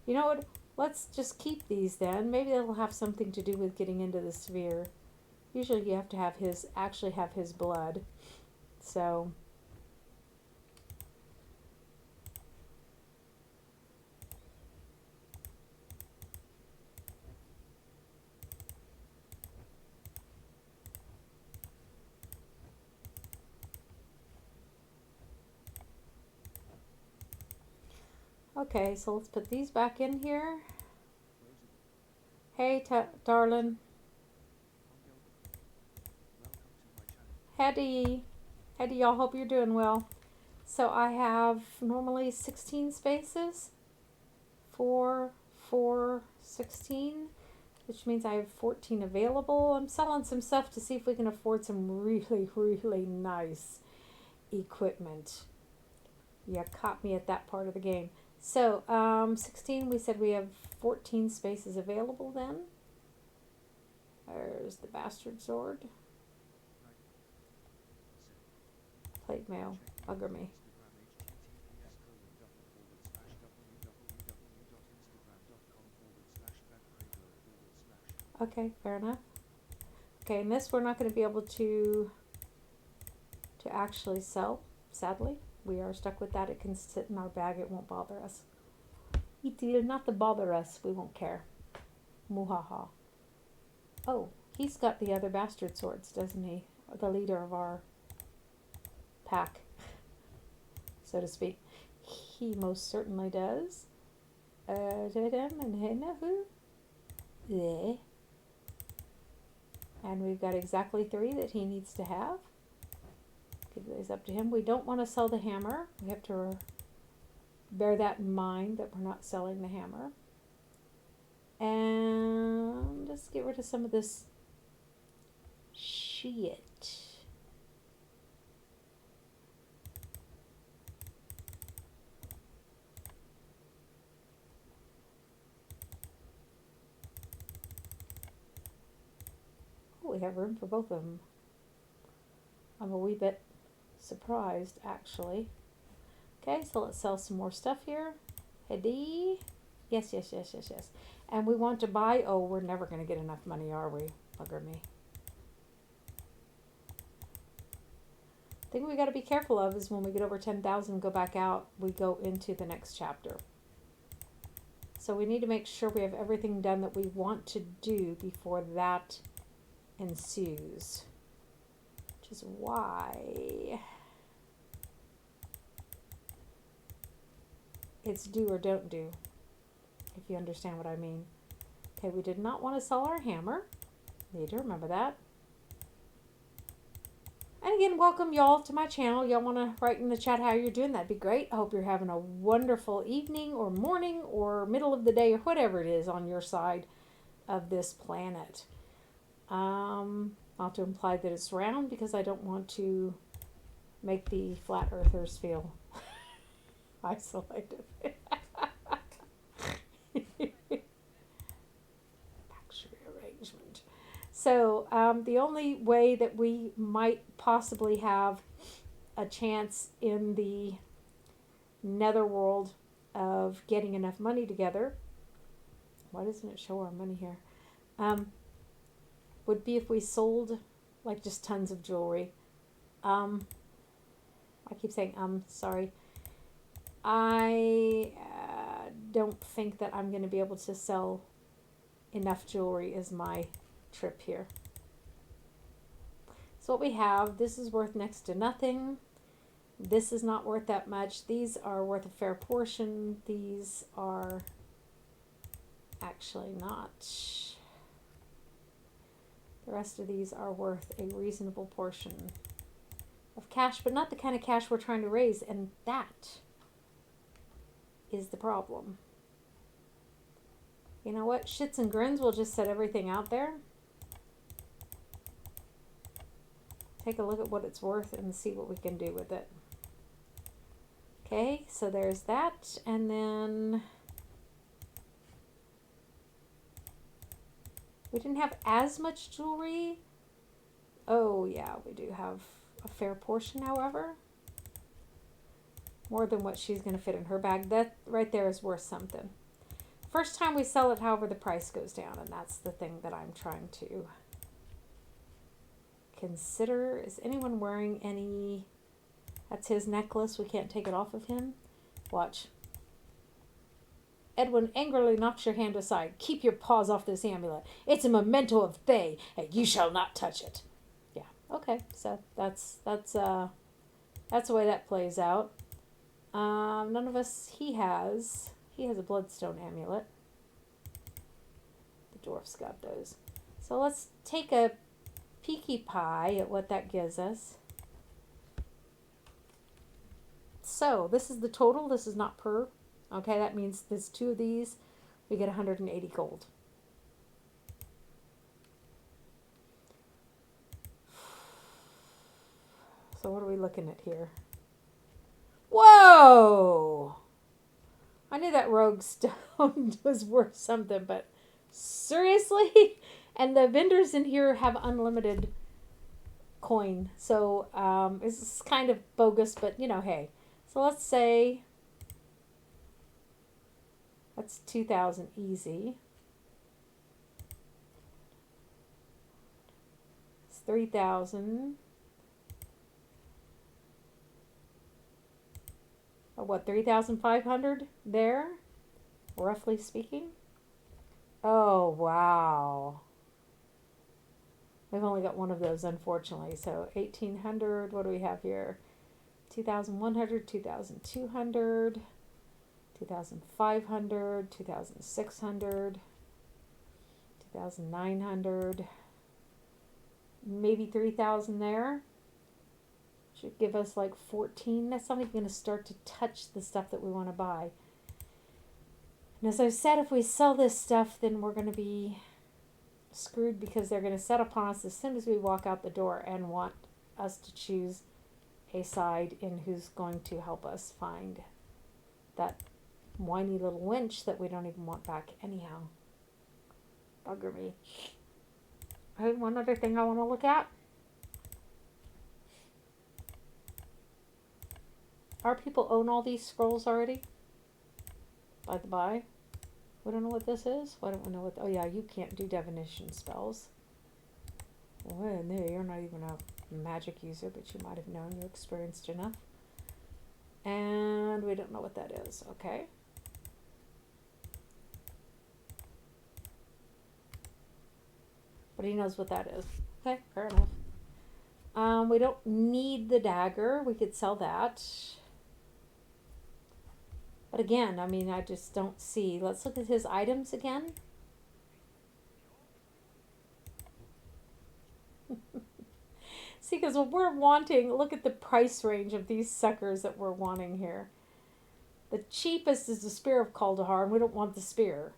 [SPEAKER 1] You know what? Let's just keep these then. Maybe that'll have something to do with getting into the sphere. Usually you have to have his, actually have his blood. So... Okay, so let's put these back in here. Hey, darling. Hetty, y'all, hope you're doing well. So I have normally 16 spaces. 4, 4, 16, which means I have 14 available. I'm selling some stuff to see if we can afford some really, really nice equipment. You caught me at that part of the game. So, 16, we said we have 14 spaces available then. There's the bastard sword. Plate mail. Bugger me. Okay, fair enough. Okay, and this we're not going to be able to actually sell, sadly. We are stuck with that. It can sit in our bag. It won't bother us. It will not bother us. We won't care. Muhaha. Oh, he's got the other bastard swords, doesn't he? The leader of our pack, so to speak. He most certainly does. Yeah. And we've got exactly 3 that he needs to have. Give these up to him. We don't want to sell the hammer. We have to bear that in mind, that we're not selling the hammer. And let's get rid of some of this shit. Oh, we have room for both of them. I'm a wee bit surprised, actually. Okay, so let's sell some more stuff here. Hedy. Yes. And we want to buy... Oh, we're never going to get enough money, are we? Bugger me. The thing we got to be careful of is when we get over 10,000 go back out, we go into the next chapter. So we need to make sure we have everything done that we want to do before that ensues. Which is why it's do or don't do, if you understand what I mean. Okay, we did not want to sell our hammer. Need to remember that. And again, welcome y'all to my channel. Y'all want to write in the chat how you're doing? That'd be great. I hope you're having a wonderful evening or morning or middle of the day or whatever it is on your side of this planet. Not to imply that it's round because I don't want to make the flat earthers feel isolated. Arrangement. So the only way that we might possibly have a chance in the netherworld of getting enough money together, why doesn't it show our money here, would be if we sold like just tons of jewelry. I keep saying sorry. I don't think that I'm going to be able to sell enough jewelry is my trip here. So what we have, this is worth next to nothing. This is not worth that much. These are worth a fair portion. These are actually not. The rest of these are worth a reasonable portion of cash, but not the kind of cash we're trying to raise, and that is the problem. You know what? Shits and grins, we'll just set everything out there. Take a look at what it's worth and see what we can do with it. Okay, so there's that. And then we didn't have as much jewelry. Oh, yeah, we do have a fair portion, however. More than what she's going to fit in her bag. That right there is worth something. First time we sell it, however, the price goes down, and that's the thing that I'm trying to consider. Is anyone wearing any? That's his necklace. We can't take it off of him. Watch. Edwin angrily knocks your hand aside. Keep your paws off this amulet. It's a memento of Thay, and you shall not touch it. Yeah. Okay. So that's the way that plays out. None of us. He has a bloodstone amulet. The dwarf's got those. So let's take a peeky pie at what that gives us. So this is the total. This is not per. Okay, that means there's 2 of these. We get 180 gold. So what are we looking at here? Whoa! I knew that rogue stone was worth something, but seriously? And the vendors in here have unlimited coin. So it's kind of bogus, but you know, hey. So let's say that's 2,000 easy. It's 3,000. What, 3,500 there, roughly speaking? Oh, wow. We've only got one of those, unfortunately. So 1,800, what do we have here? 2,100, 2,200, 2,500, 2,600, 2,900, maybe 3,000 there. Should give us like 14. That's not even going to start to touch the stuff that we want to buy. And as I said, if we sell this stuff, then we're going to be screwed because they're going to set upon us as soon as we walk out the door and want us to choose a side in who's going to help us find that whiny little wench that we don't even want back anyhow. Bugger me. Okay, one other thing I want to look at. Our people own all these scrolls already? By the by. We don't know what this is? Why don't we know what... Oh yeah, you can't do divination spells. Well, no, you're not even a magic user, but you might have known. You're experienced enough. And we don't know what that is. Okay. But he knows what that is. Okay, fair enough. We don't need the dagger. We could sell that. But again, I mean, I just don't see. Let's look at his items again. See, because what we're wanting, look at the price range of these suckers that we're wanting here. The cheapest is the Spear of Kaldahar, and we don't want the spear.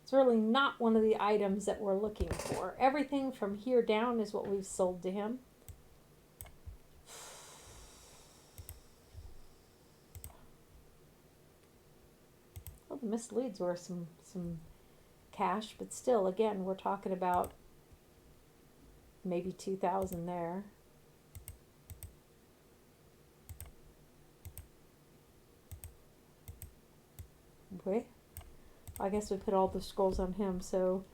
[SPEAKER 1] It's really not one of the items that we're looking for. Everything from here down is what we've sold to him. Well, the misleads were some cash, but still, again, we're talking about maybe 2,000 there. Okay. I guess we put all the scrolls on him, so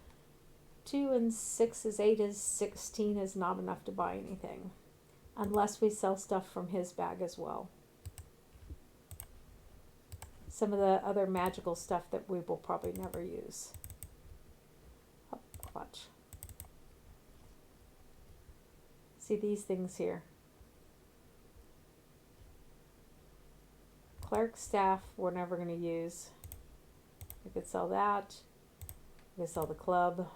[SPEAKER 1] 2 and 6 is 8 is 16 is not enough to buy anything. Unless we sell stuff from his bag as well. Some of the other magical stuff that we will probably never use. Oh, watch. See these things here. Cleric staff we're never going to use. We could sell that. We could sell the club.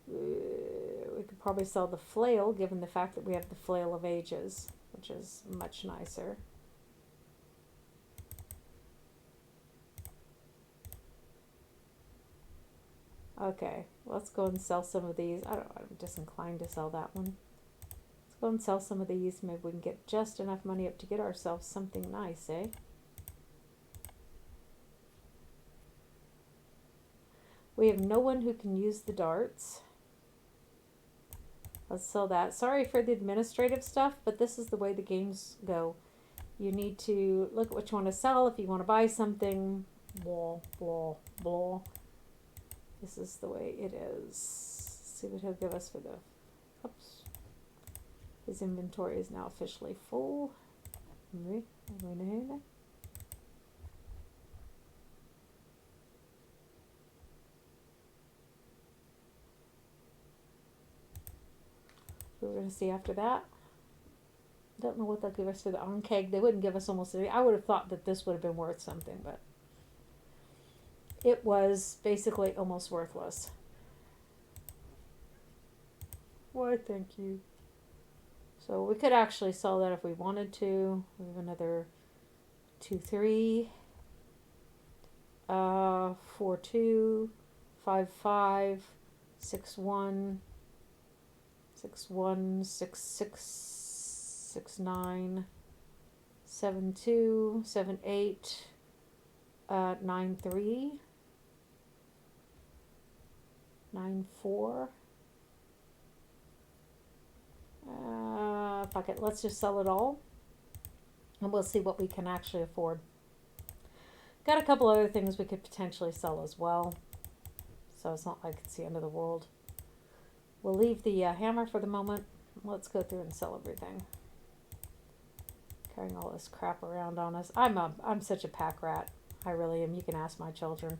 [SPEAKER 1] We could probably sell the flail, given the fact that we have the flail of ages, which is much nicer. Okay, let's go and sell some of these. I'm disinclined to sell that one. Let's go and sell some of these. Maybe we can get just enough money up to get ourselves something nice, eh? We have no one who can use the darts. Let's sell that. Sorry for the administrative stuff, but this is the way the games go. You need to look at what you want to sell. If you want to buy something, blah, blah, blah. This is the way it is. See what he'll give us for the... Oops. His inventory is now officially full. We're going to see after that. Don't know what they'll give us for the on-keg. They wouldn't give us almost anything. I would have thought that this would have been worth something, but it was basically almost worthless. Why, thank you. So we could actually sell that if we wanted to. We have another 2, 3, 4, 2, 5, 5, 6, 1, 6, 1, 6, 6, 6, 9, 7, 2, 7, 8, 9, 3, 9, 4. Fuck it, let's just sell it all and we'll see what we can actually afford. Got a couple other things we could potentially sell as well, so it's not like it's the end of the world. We'll leave the hammer for the moment. Let's go through and sell everything. Carrying all this crap around on us. I'm such a pack rat. I really am. You can ask my children.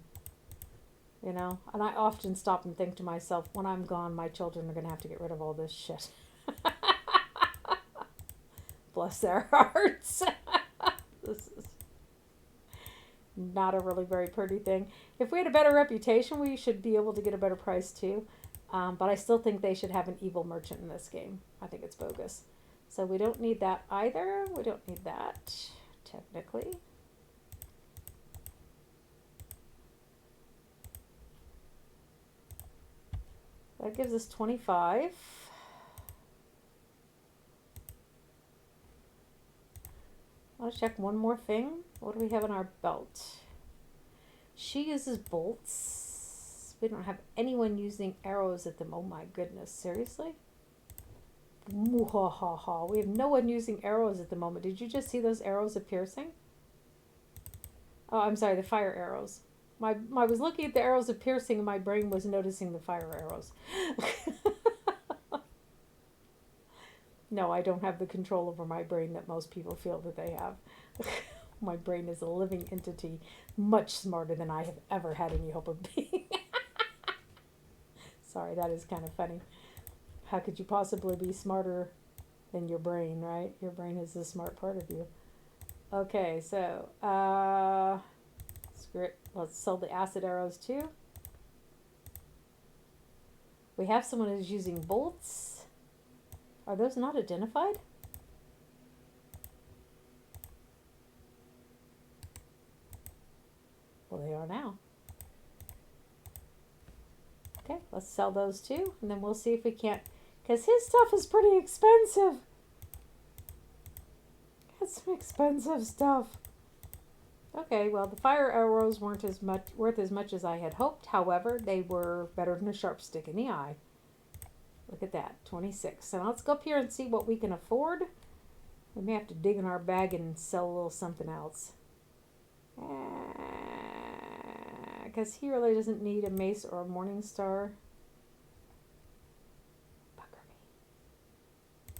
[SPEAKER 1] You know, and I often stop and think to myself, when I'm gone, my children are going to have to get rid of all this shit. Bless their hearts. This is not a really very pretty thing. If we had a better reputation, we should be able to get a better price too. But I still think they should have an evil merchant in this game. I think it's bogus. So we don't need that either. We don't need that, technically. That gives us 25. I want to check one more thing. What do we have in our belt? She uses bolts. We don't have anyone using arrows at them. Oh my goodness, seriously? Mwahaha. We have no one using arrows at the moment. Did you just see those arrows of piercing? Oh, I'm sorry, the fire arrows. I was looking at the arrows of piercing and my brain was noticing the fire arrows. No, I don't have the control over my brain that most people feel that they have. My brain is a living entity, much smarter than I have ever had any hope of being. Sorry, that is kind of funny. How could you possibly be smarter than your brain, right? Your brain is the smart part of you. Okay, so, screw it. Let's sell the acid arrows too. We have someone who's using bolts. Are those not identified? Well, Let's sell those too, and then we'll see if we can't, because his stuff is pretty expensive. That's some expensive stuff. Okay, well, the fire arrows weren't worth as much as I had hoped. However, they were better than a sharp stick in the eye. Look at that, 26. So let's go up here and see what we can afford. We may have to dig in our bag and sell a little something else. Because he really doesn't need a mace or a morning star. Bugger me.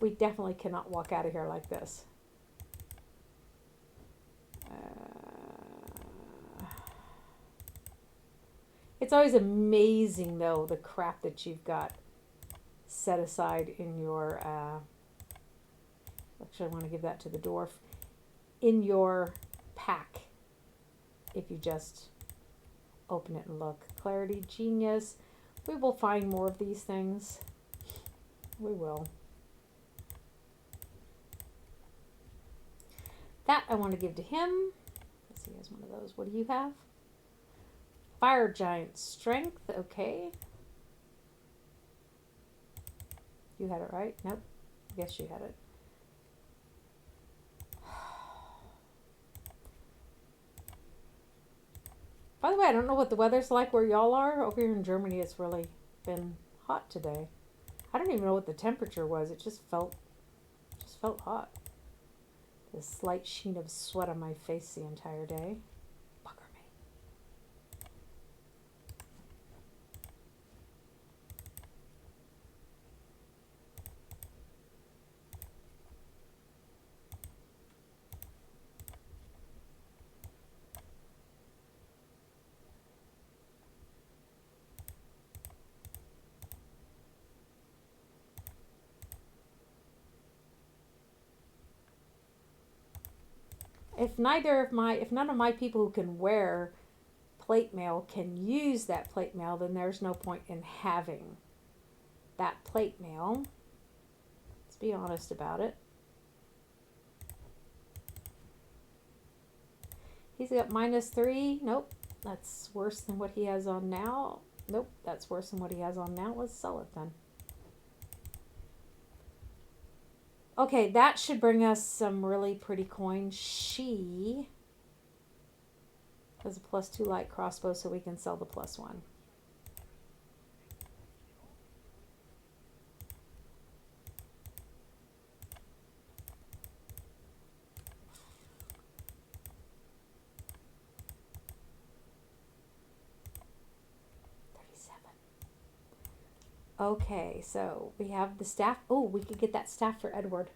[SPEAKER 1] We definitely cannot walk out of here like this. It's always amazing, though, the crap that you've got set aside in your, actually I want to give that to the dwarf, in your pack, if you just open it and look. Clarity, genius. We will find more of these things. We will. That I want to give to him. Let's see, he has one of those. What do you have? Fire giant strength. Okay. You had it right? Nope. I guess you had it. By the way, I don't know what the weather's like where y'all are. Over here in Germany, it's really been hot today. I don't even know what the temperature was. It just felt hot. A slight sheen of sweat on my face the entire day. Bugger me. If none of my people who can wear plate mail can use that plate mail, then there's no point in having that plate mail. Let's be honest about it. He's got -3. Nope, that's worse than what he has on now. Nope, that's worse than what he has on now. Let's sell it then. Okay, that should bring us some really pretty coins. She has a +2 light crossbow, so we can sell the +1. Okay, so we have the staff. Oh, we could get that staff for Edward.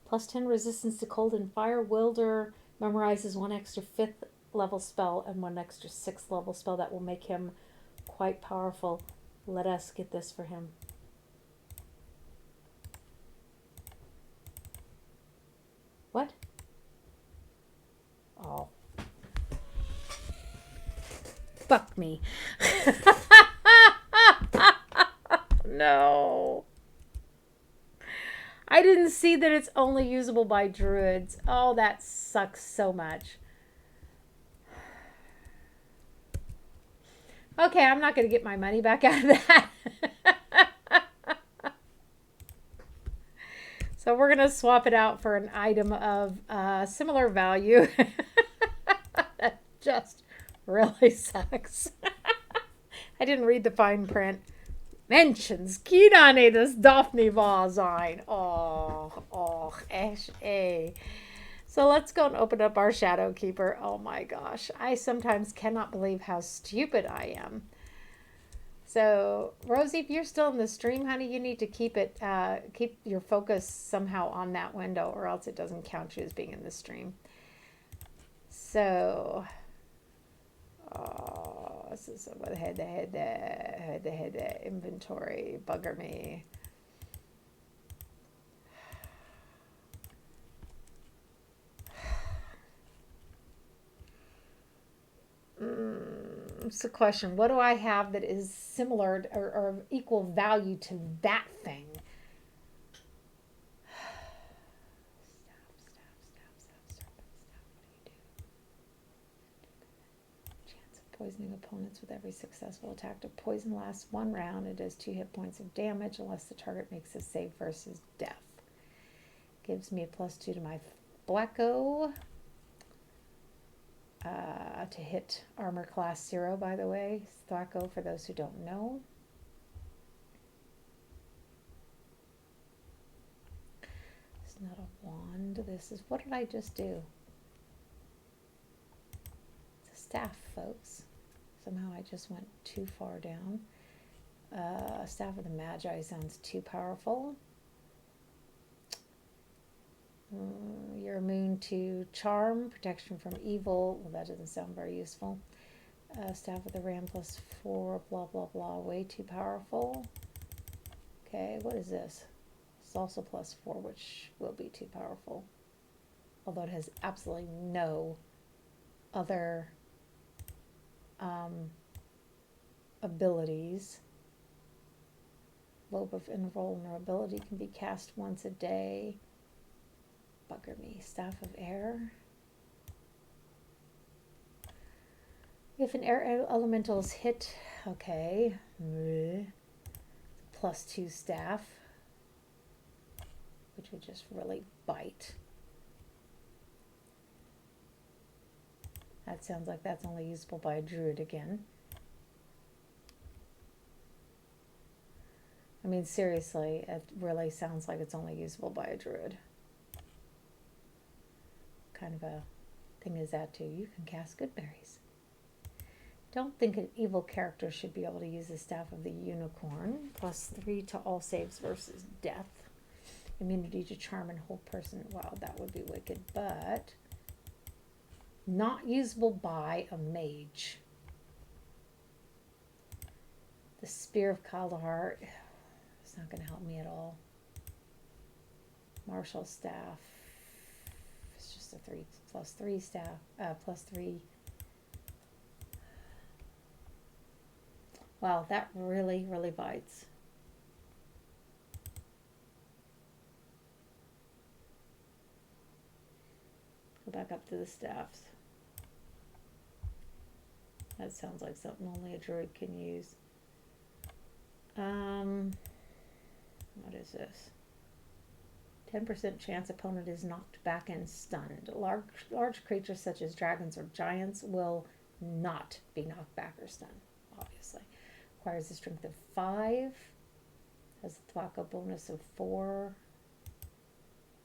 [SPEAKER 1] +10 resistance to cold and fire. Wilder memorizes 1 extra 5th level spell and 1 extra 6th level spell. That will make him quite powerful. Let us get this for him. What? Oh. Fuck me. No. I didn't see that it's only usable by druids. Oh, that sucks so much. Okay, I'm not going to get my money back out of that. So we're going to swap it out for an item of similar value. That just really sucks. I didn't read the fine print. Mentions Kidane das Daphne sein. Oh, echt, eh. So let's go and open up our Shadow Keeper. Oh my gosh. I sometimes cannot believe how stupid I am. So, Rosie, if you're still in the stream, honey, you need to keep your focus somehow on that window, or else it doesn't count you as being in the stream. So, this is what I had the inventory bugger me. It's the question. What do I have that is similar or of equal value to that thing? Stop. What do you do? Chance of poisoning opponents with every successful attack. To poison lasts 1 round. It does 2 hit points of damage unless the target makes a save versus death. Gives me a +2 to my Blacko. To hit armor class 0, by the way. Blacko, for those who don't know. It's not a wand. This is, what did I just do? It's a staff, folks. Somehow I just went too far down. Staff of the Magi sounds too powerful. You're immune to charm, protection from evil. Well, that doesn't sound very useful. Staff of the Ram +4, blah, blah, blah. Way too powerful. Okay, what is this? It's also +4, which will be too powerful. Although it has absolutely no other abilities. Lobe of Invulnerability can be cast once a day. Bugger me. Staff of Air. If an air elemental is hit, okay. +2 staff, which would just really bite. That sounds like that's only usable by a druid again. I mean, seriously, it really sounds like it's only usable by a druid. Kind of a thing is that too. You can cast good berries. Don't think an evil character should be able to use the Staff of the Unicorn. +3 to all saves versus death. Immunity to charm and hold person. Wow, that would be wicked, but not usable by a mage. The Spear of Kaldahar is not going to help me at all. Martial Staff. It's just a +3 staff. +3. Wow, that really, really bites. Go back up to the staffs. That sounds like something only a druid can use. What is this? 10% chance opponent is knocked back and stunned. Large creatures such as dragons or giants will not be knocked back or stunned, obviously. Requires a strength of 5. Has a Thwacko bonus of 4.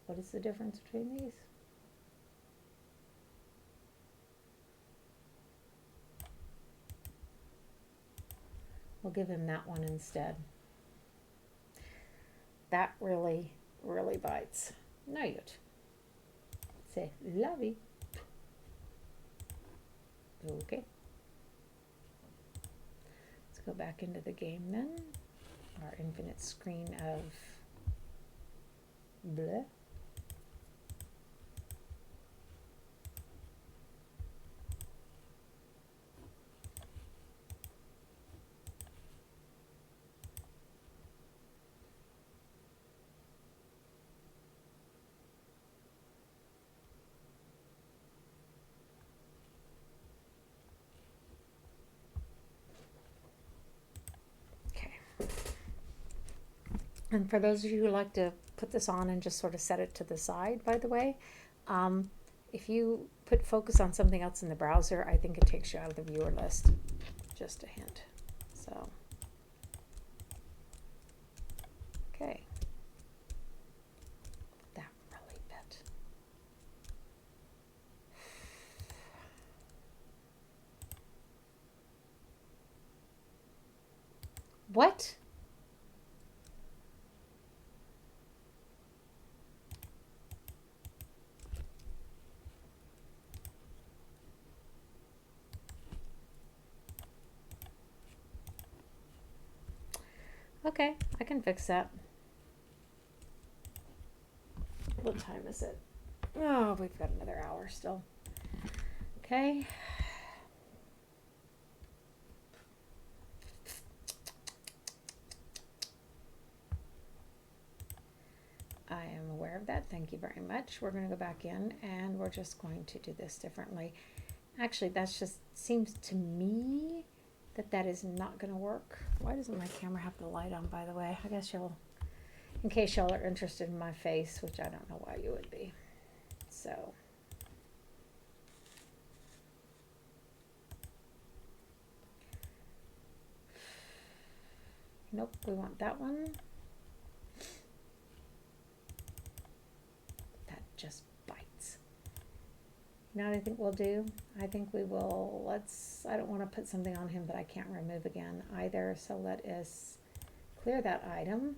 [SPEAKER 1] What is the difference between these? We'll give him that one instead. That really, really bites. No, yet. Say, lovey. Okay. Let's go back into the game then. Our infinite screen of bleh. And for those of you who like to put this on and just sort of set it to the side, by the way, if you put focus on something else in the browser, I think it takes you out of the viewer list. Just a hint. So, okay. That really bit. What? Okay, I can fix that. What time is it? Oh, we've got another hour still. Okay. I am aware of that. Thank you very much. We're going to go back in and we're just going to do this differently. Actually, that's just seems to me that that is not going to work. Why doesn't my camera have the light on, by the way? I guess you'll, in case y'all are interested in my face, which I don't know why you would be. So. Nope, we want that one. That just bites. You know what I think we'll do? I think we will, I don't want to put something on him that I can't remove again either. So let us clear that item.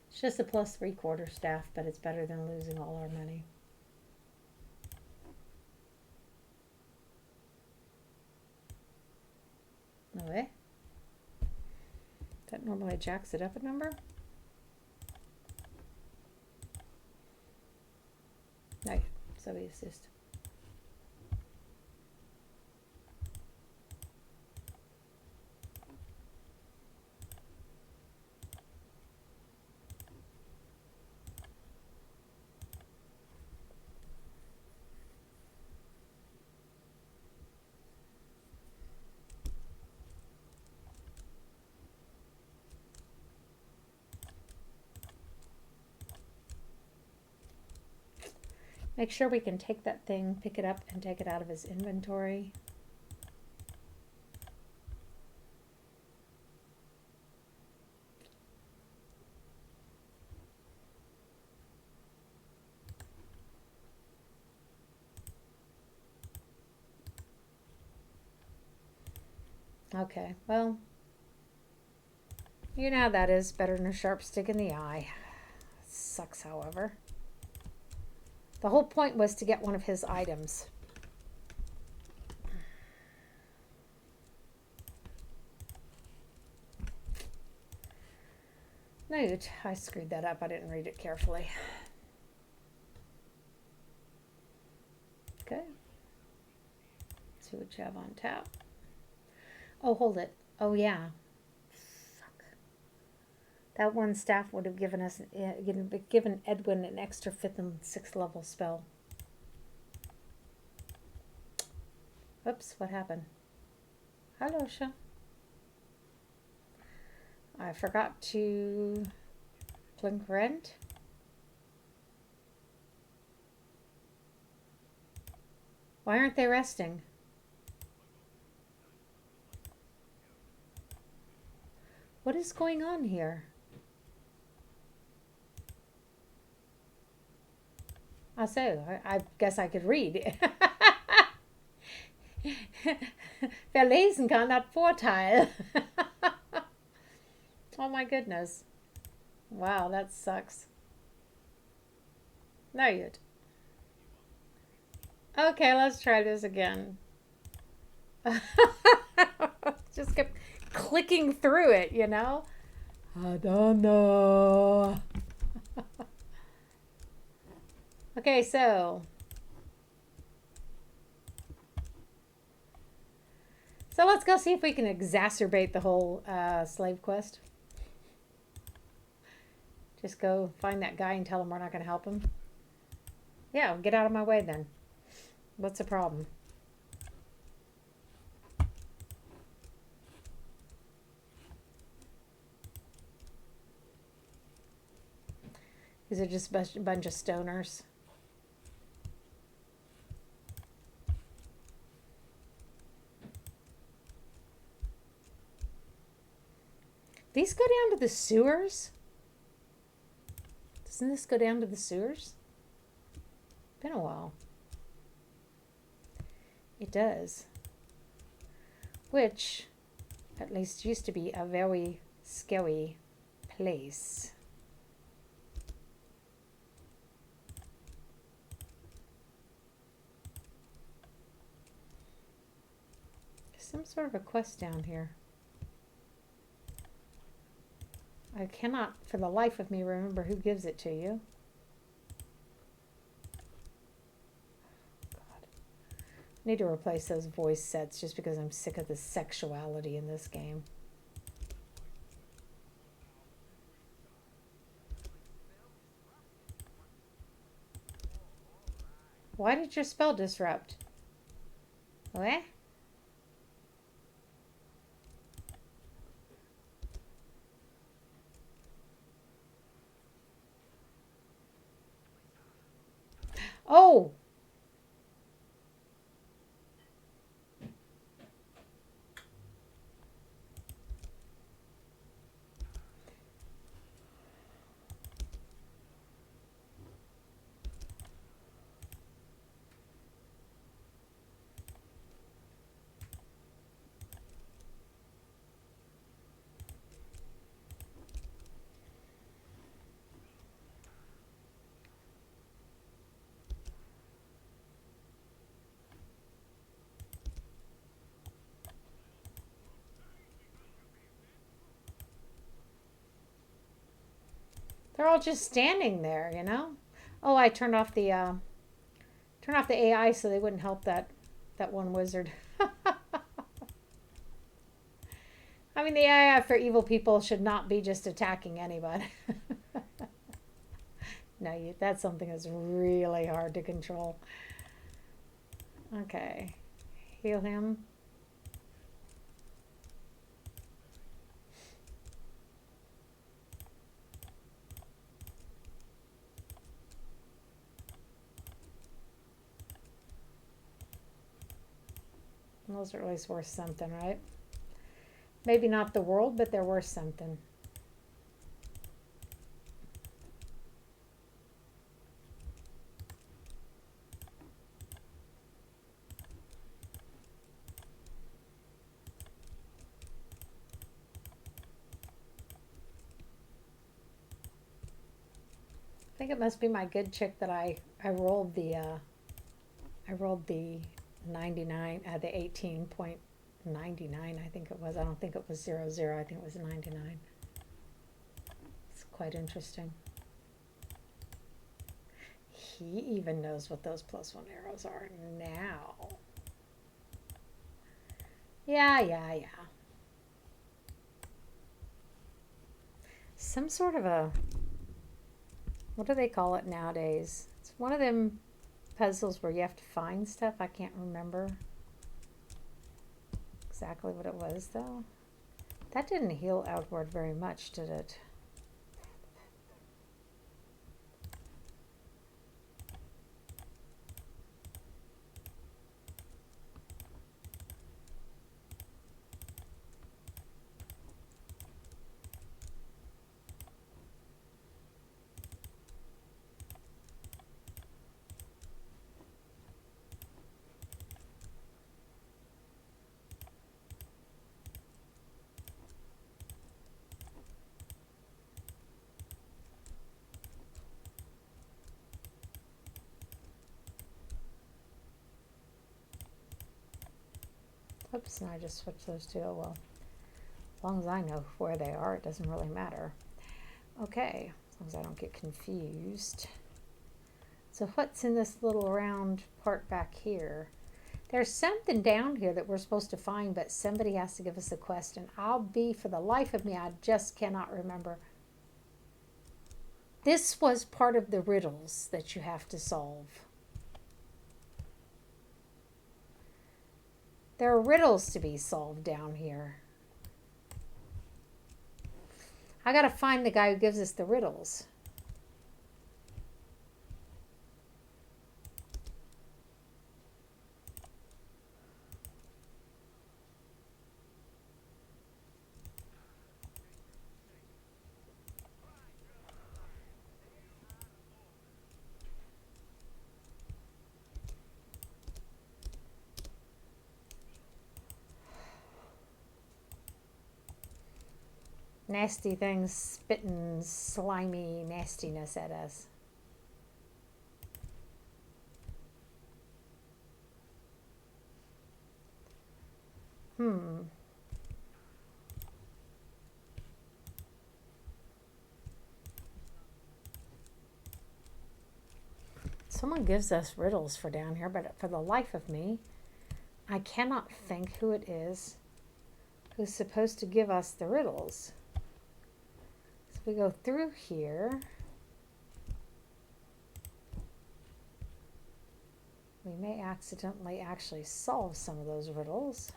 [SPEAKER 1] It's just a plus 3/4 staff, but it's better than losing all our money. No way. That normally jacks it up a number. No, so we assist. Make sure we can take that thing, pick it up, and take it out of his inventory. Okay, well, you know how that is. Better than a sharp stick in the eye. It sucks, however. The whole point was to get one of his items. Note, I screwed that up. I didn't read it carefully. Okay. Let's see what you have on tap. Oh, hold it. Oh, yeah. Fuck. That one staff would have given us, given Edwin an extra 5th and 6th level spell. Oops, what happened? Hello, Sha. I forgot to blink rent. Why aren't they resting? What is going on here? So I guess I could read. Verlesen kann das Vorteil. Oh my goodness. Wow, that sucks. No, yet. Okay, let's try this again. Just kept clicking through it, you know? I don't know. Okay, so let's go see if we can exacerbate the whole slave quest. Just go find that guy and tell him we're not going to help him. Yeah, get out of my way then. What's the problem? These are just a bunch of stoners. These go down to the sewers? Doesn't this go down to the sewers? Been a while. It does. Which, at least used to be a very scary place. Some sort of a quest down here. I cannot for the life of me remember who gives it to you. God. I need to replace those voice sets just because I'm sick of the sexuality in this game. Why did your spell disrupt? What? Oh! They're all just standing there, you know? Oh, I turned off the AI so they wouldn't help that one wizard. I mean, the AI for evil people should not be just attacking anybody. No, that's something that's really hard to control. Okay. Heal him. Those are at least worth something, right? Maybe not the world, but they're worth something. I think it must be my good chick that I rolled the 99 the 18.99 I think it was. I don't think it was 00. I think it was 99. It's quite interesting. He even knows what those +1 arrows are now. Yeah. Some sort of a, what do they call it nowadays? It's one of them puzzles where you have to find stuff. I can't remember exactly what it was though. That didn't heal outward very much, did it? Oops, and I just switched those two. Oh well. As long as I know where they are, it doesn't really matter. Okay, as long as I don't get confused. So what's in this little round part back here? There's something down here that we're supposed to find, but somebody has to give us a quest, and I'll be, for the life of me, I just cannot remember. This was part of the riddles that you have to solve. There are riddles to be solved down here. I gotta find the guy who gives us the riddles. Nasty things spitting slimy nastiness at us. Someone gives us riddles for down here, but for the life of me, I cannot think who it is who's supposed to give us the riddles. So we go through here. We may accidentally actually solve some of those riddles.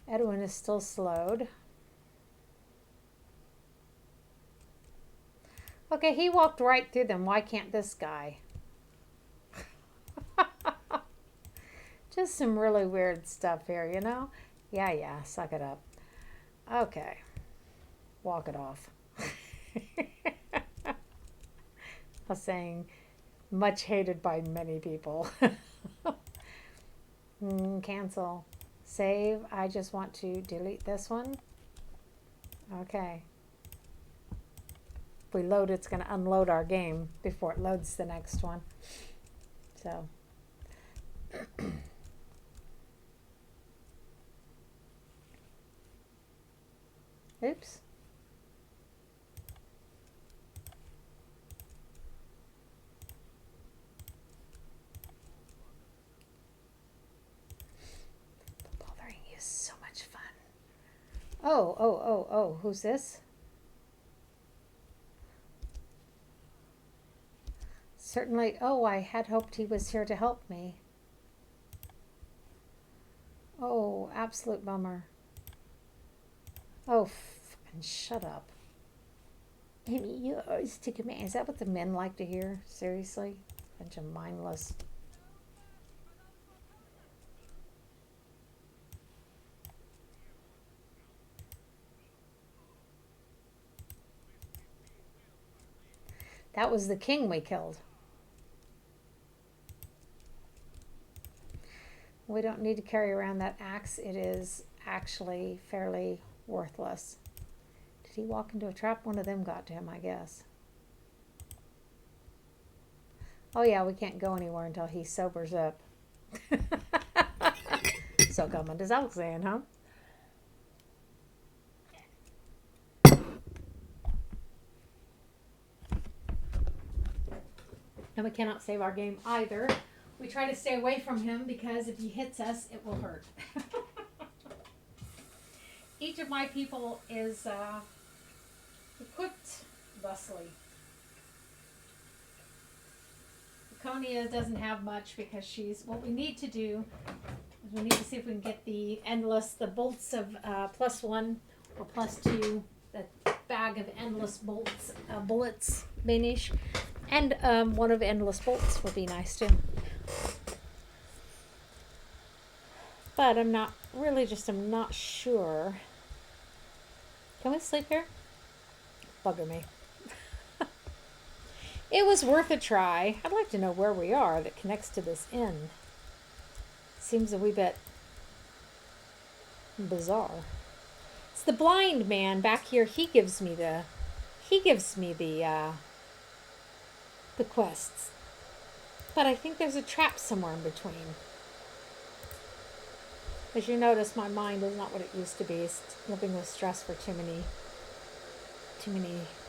[SPEAKER 1] Edwin is still slowed. Okay, he walked right through them. Why can't this guy? Just some really weird stuff here, you know? Yeah, suck it up. Okay. Walk it off. A saying much hated by many people. Cancel. Save. I just want to delete this one. Okay. If we load, it's going to unload our game before it loads the next one. So. Oops. Bothering you is so much fun. Oh, who's this? Certainly. Oh, I had hoped he was here to help me. Oh, absolute bummer. Oh, fucking shut up. Amy, you always take a man. Is that what the men like to hear? Seriously? Bunch of mindless. That was the king we killed. We don't need to carry around that axe. It is actually fairly worthless. Did he walk into a trap? One of them got to him, I guess. Oh yeah, we can't go anywhere until he sobers up. So coming to Alexander, huh? And we cannot save our game either. We try to stay away from him because if he hits us, it will hurt. Each of my people is equipped thusly. Laconia doesn't have much because she's... What we need to do is we need to see if we can get the bolts of +1 or +2, the bag of endless bullets, Banish. And one of endless bolts would be nice too. But I'm not sure. Can we sleep here? Bugger me. It was worth a try. I'd like to know where we are that connects to this inn. Seems a wee bit bizarre. It's the blind man back here. He gives me the quests. But I think there's a trap somewhere in between. As you notice, my mind is not what it used to be. It's living with stress for too many,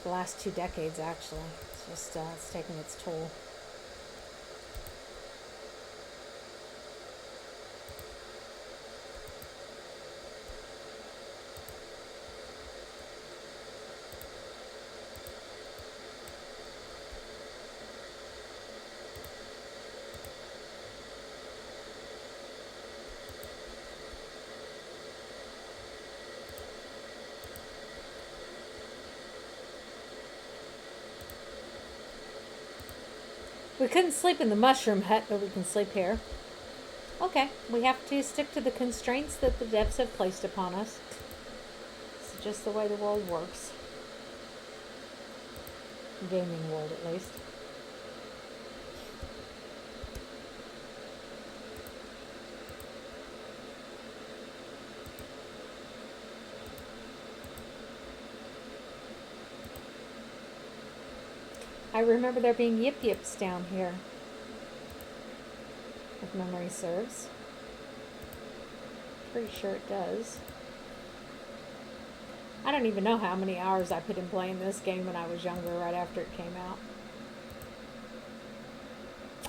[SPEAKER 1] the last 2 decades actually. It's just, it's taking its toll. We couldn't sleep in the mushroom hut, but we can sleep here. Okay, we have to stick to the constraints that the devs have placed upon us. It's just the way the world works. Gaming world, at least. I remember there being yip yips down here, if memory serves. Pretty sure it does. I don't even know how many hours I put in playing this game when I was younger, right after it came out.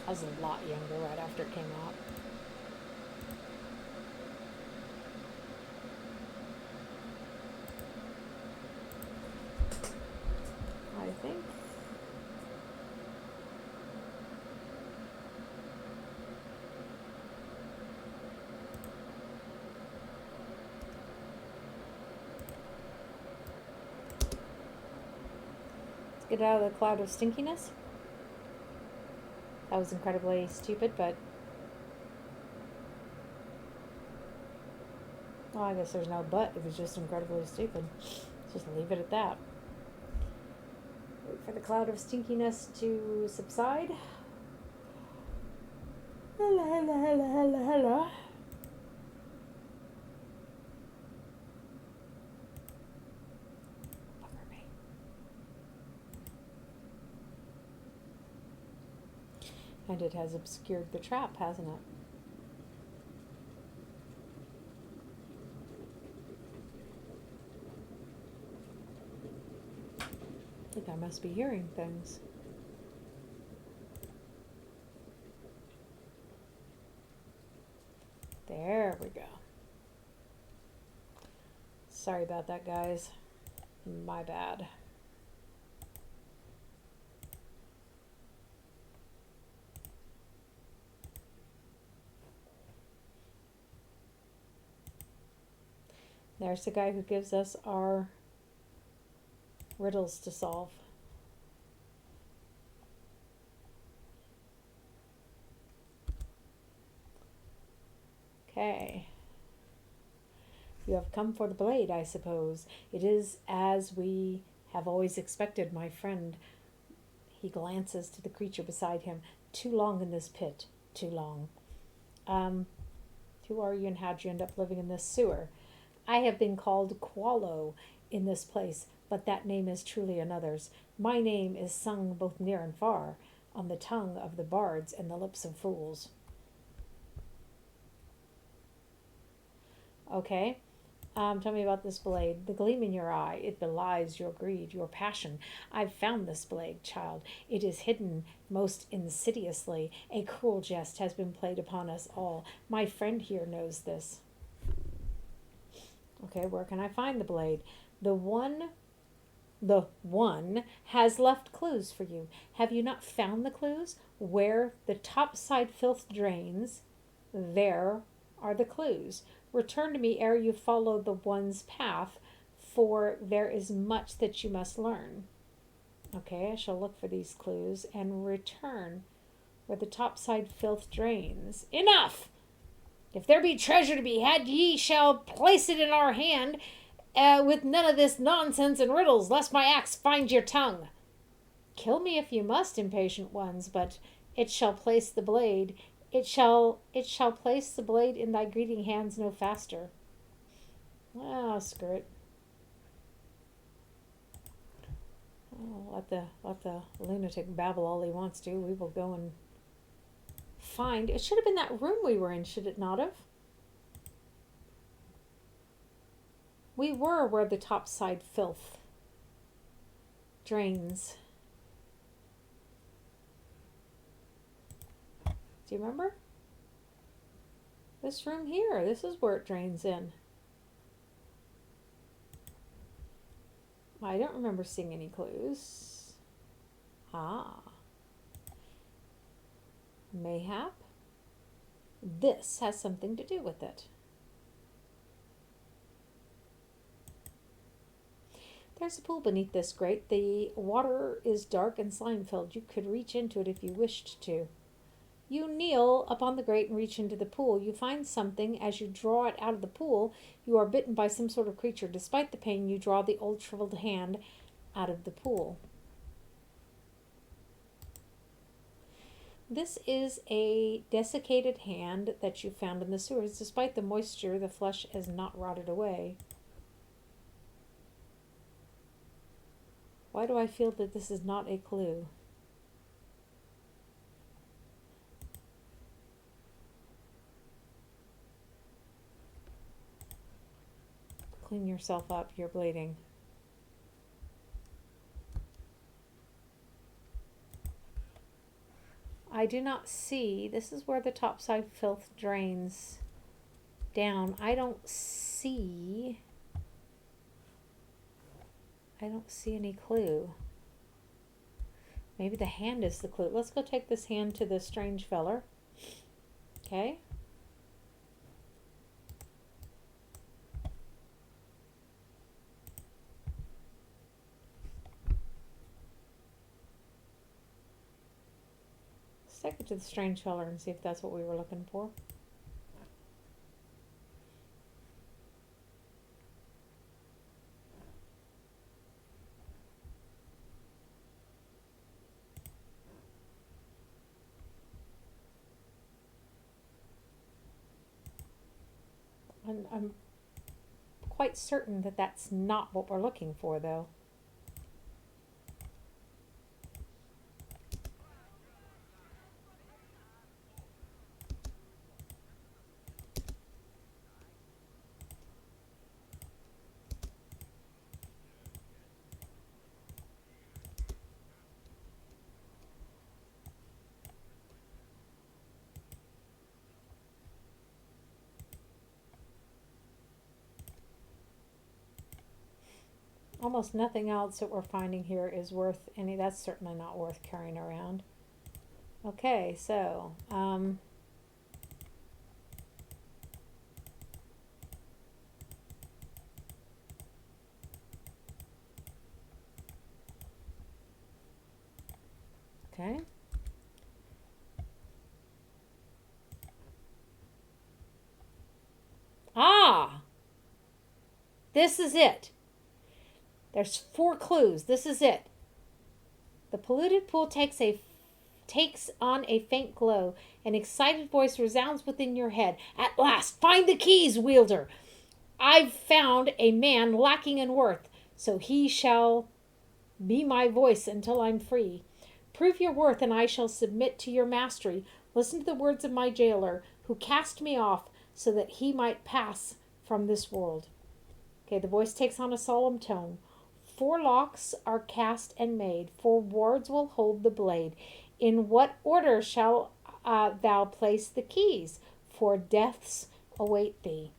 [SPEAKER 1] I was a lot younger right after it came out. I think. Let's get out of the cloud of stinkiness. That was incredibly stupid, but... Well, I guess there's no but. It was just incredibly stupid. Just leave it at that. Wait for the cloud of stinkiness to subside. Hello, hello, hello, hello, hello. Bugger me. And it has obscured the trap, hasn't it? I think I must be hearing things. There we go. Sorry about that, guys. My bad. There's the guy who gives us our riddles to solve. Okay. You have come for the blade, I suppose. It is as we have always expected, my friend. He glances to the creature beside him. Too long in this pit. Too long. Who are you and how'd you end up living in this sewer? I have been called Qualo in this place, but that name is truly another's. My name is sung both near and far, on the tongue of the bards and the lips of fools. Okay. Tell me about this blade. The gleam in your eye, it belies your greed, your passion. I've found this blade, child. It is hidden most insidiously. A cruel jest has been played upon us all. My friend here knows this. Okay, where can I find the blade? The one has left clues for you. Have you not found the clues? Where the topside filth drains, there are the clues. Return to me ere you follow the one's path, for there is much that you must learn. Okay, I shall look for these clues and return where the topside filth drains. Enough! If there be treasure to be had, ye shall place it in our hand, with none of this nonsense and riddles, lest my axe find your tongue. Kill me if you must, impatient ones, but it shall place the blade. It shall place the blade in thy greeting hands no faster. Ah, screw it. Oh, let the lunatic babble all he wants to. We will go and find. It should have been that room we were in, should it not have? We were where the topside filth drains. Do you remember? This room here, this is where it drains in. I don't remember seeing any clues. Ah. Mayhap this has something to do with it. There's a pool beneath this grate. The water is dark and slime-filled. You could reach into it if you wished to. You kneel upon the grate and reach into the pool. You find something. As you draw it out of the pool, you are bitten by some sort of creature. Despite the pain, you draw the old shriveled hand out of the pool. This is a desiccated hand that you found in the sewers. Despite the moisture, the flesh has not rotted away. Why do I feel that this is not a clue? clean yourself up. You're bleeding. I do not see. This is where the topside filth drains down. I don't see any clue. Maybe the hand is the clue. Let's go take this hand to the strange feller. Okay. Let's take it to the strange feller and see if that's what we were looking for. I'm quite certain that that's not what we're looking for, though. Almost nothing else that we're finding here is worth any. That's certainly not worth carrying around. Okay, so okay. Ah, this is it. There's 4 clues. This is it. The polluted pool takes on a faint glow. An excited voice resounds within your head. At last, find the keys, wielder. I've found a man lacking in worth, so he shall be my voice until I'm free. Prove your worth, and I shall submit to your mastery. Listen to the words of my jailer, who cast me off so that he might pass from this world. Okay, the voice takes on a solemn tone. 4 locks are cast and made, 4 wards will hold the blade. In what order shall thou place the keys? 4 deaths await thee.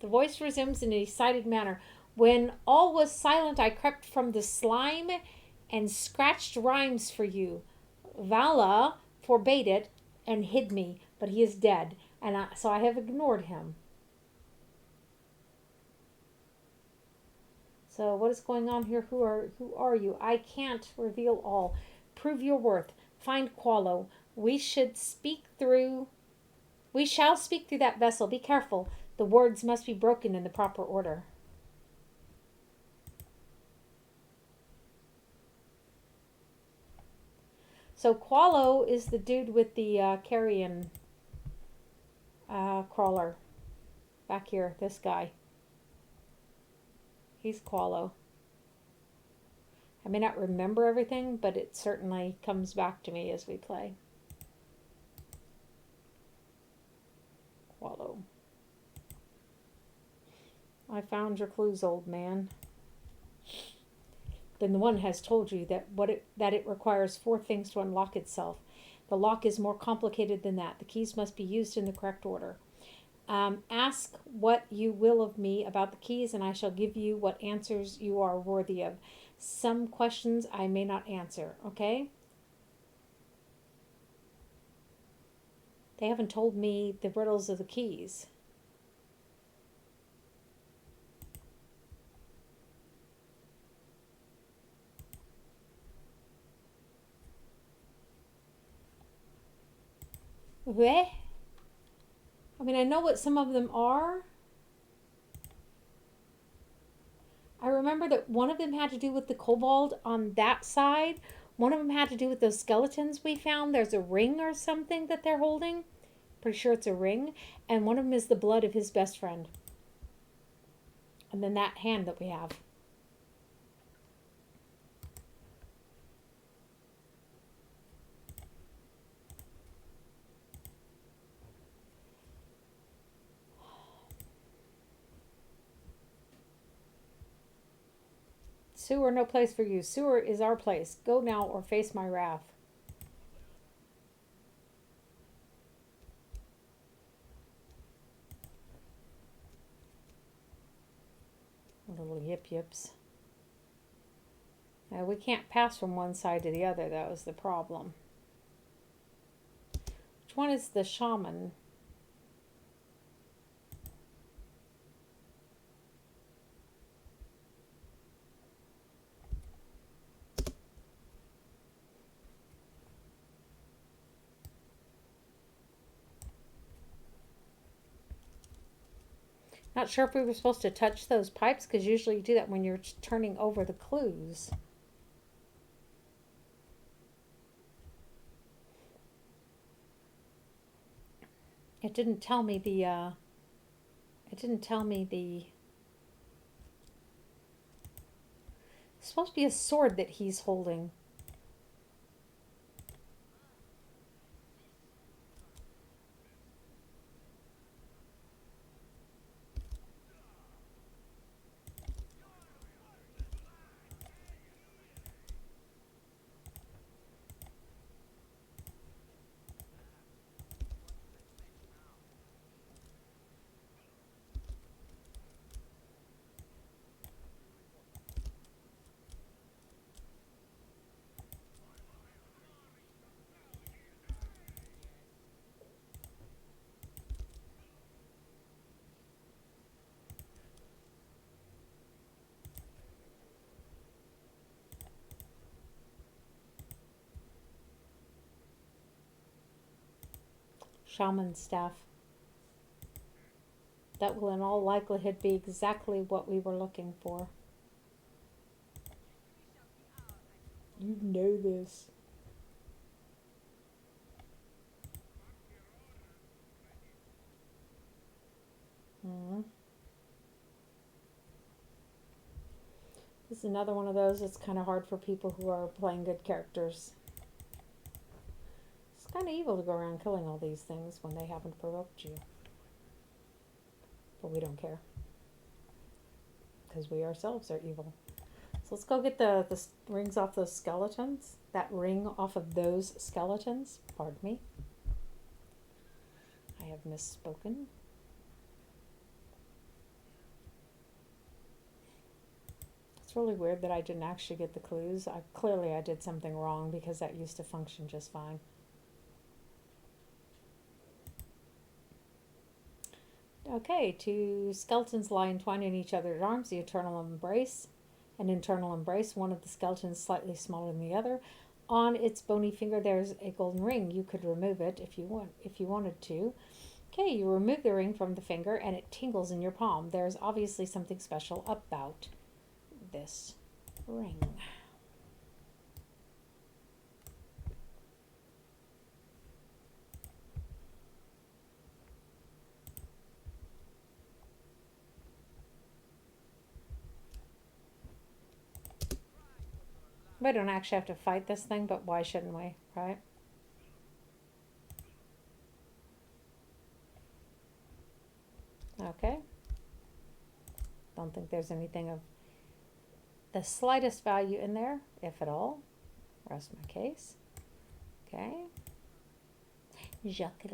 [SPEAKER 1] The voice resumes in an excited manner. When all was silent, I crept from the slime and scratched rhymes for you. Vala forbade it and hid me, but he is dead, and so I have ignored him. So what is going on here? Who are you? I can't reveal all. Prove your worth. Find Qualo. We shall speak through that vessel. Be careful. The words must be broken in the proper order. So Qualo is the dude with the carrion crawler. Back here, this guy. He's Qualo. I may not remember everything, but it certainly comes back to me as we play. Qualo. I found your clues, old man. Then the one has told you that it requires 4 things to unlock itself. The lock is more complicated than that. The keys must be used in the correct order. Ask what you will of me about the keys, and I shall give you what answers you are worthy of. Some questions I may not answer, okay? They haven't told me the riddles of the keys. Weh? I mean, I know what some of them are. I remember that one of them had to do with the kobold on that side. One of them had to do with those skeletons we found. There's a ring or something that they're holding. Pretty sure it's a ring. And one of them is the blood of his best friend. And then that hand that we have. Sewer, no place for you. Sewer is our place. Go now or face my wrath. Little yip yips. Now we can't pass from one side to the other. That was the problem. Which one is the shaman? Not sure if we were supposed to touch those pipes, because usually you do that when you're turning over the clues. It didn't tell me the, it's supposed to be a sword that he's holding. Shaman staff. That will in all likelihood be exactly what we were looking for. You know this. This is another one of those that's kind of hard for people who are playing good characters. It's kind of evil to go around killing all these things when they haven't provoked you. But we don't care. Because we ourselves are evil. So let's go get the rings off those skeletons. That ring off of those skeletons. Pardon me. I have misspoken. It's really weird that I didn't actually get the clues. Clearly I did something wrong, because that used to function just fine. Okay, two skeletons lie entwined in each other's arms, the eternal embrace. An internal embrace. One of the skeletons slightly smaller than the other. On its bony finger there's a golden ring. You could remove it if you wanted to. Okay, you remove the ring from the finger and it tingles in your palm. There's obviously something special about this ring. We don't actually have to fight this thing, but why shouldn't we, right? Okay. Don't think there's anything of the slightest value in there, if at all. Rest my case. Okay. Jacques.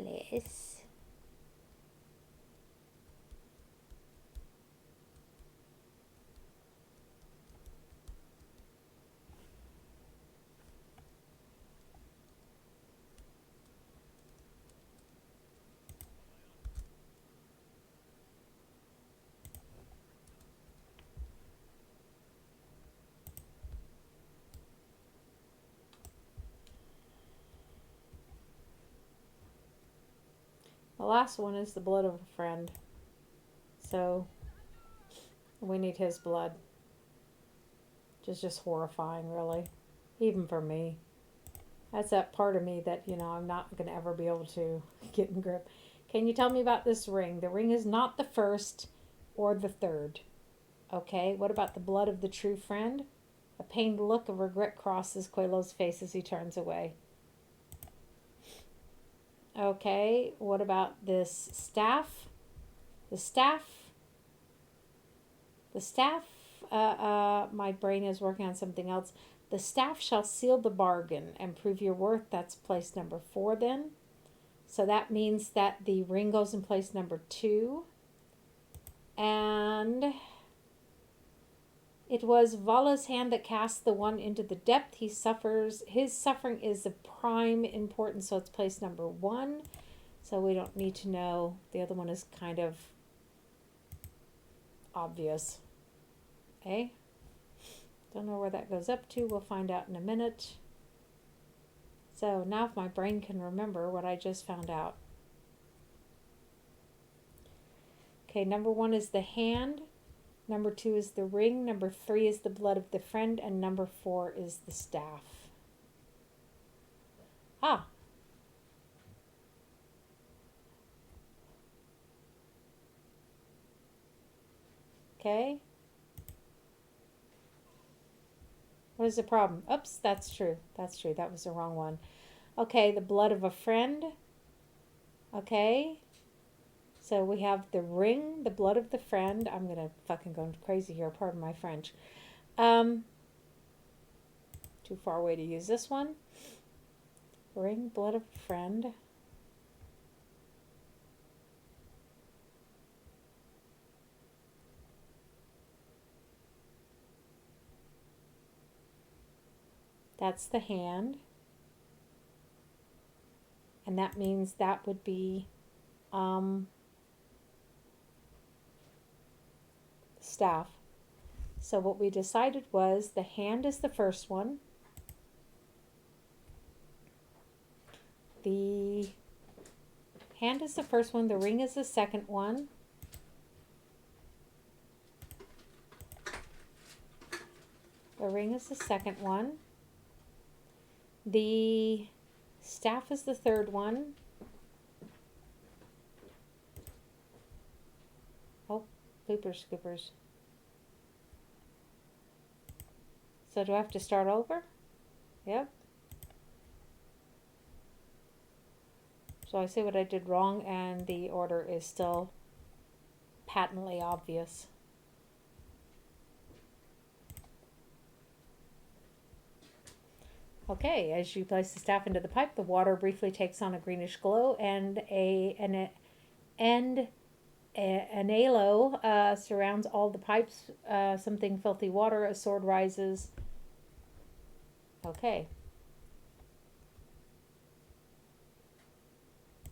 [SPEAKER 1] The last one is the blood of a friend. So we need his blood. Which is just horrifying, really. Even for me. That's that part of me that, I'm not going to ever be able to get in grip. Can you tell me about this ring? The ring is not the first or the third. Okay, what about the blood of the true friend? A pained look of regret crosses Quelo's face as he turns away. Okay, what about this staff? The staff my brain is working on something else. The staff shall seal the bargain and prove your worth. That's place number 4 then. So that means that the ring goes in place number 2. And it was Vala's hand that cast the one into the depth. He suffers. His suffering is of prime importance, so it's place number 1. So we don't need to know. The other one is kind of obvious. Okay? Don't know where that goes up to. We'll find out in a minute. So now if my brain can remember what I just found out. Okay, number 1 is the hand. Number 2 is the ring. Number 3 is the blood of the friend. And number 4 is the staff. Ah. Okay. What is the problem? Oops, that's true. That's true. That was the wrong one. Okay, the blood of a friend. Okay. So we have the ring, the blood of the friend. I'm going to fucking go crazy here. Pardon my French. Too far away to use this one. Ring, blood of a friend. That's the hand. And that means that would be staff. So what we decided was the hand is the first one. The hand is the first one. The ring is the second one. The ring is the second one. The staff is the third one. Oh, bloopers, scoopers. So do I have to start over? Yep. So I see what I did wrong and the order is still patently obvious. Okay, as you place the staff into the pipe, the water briefly takes on a greenish glow and an halo surrounds all the pipes. Something filthy water, a sword rises. Okay.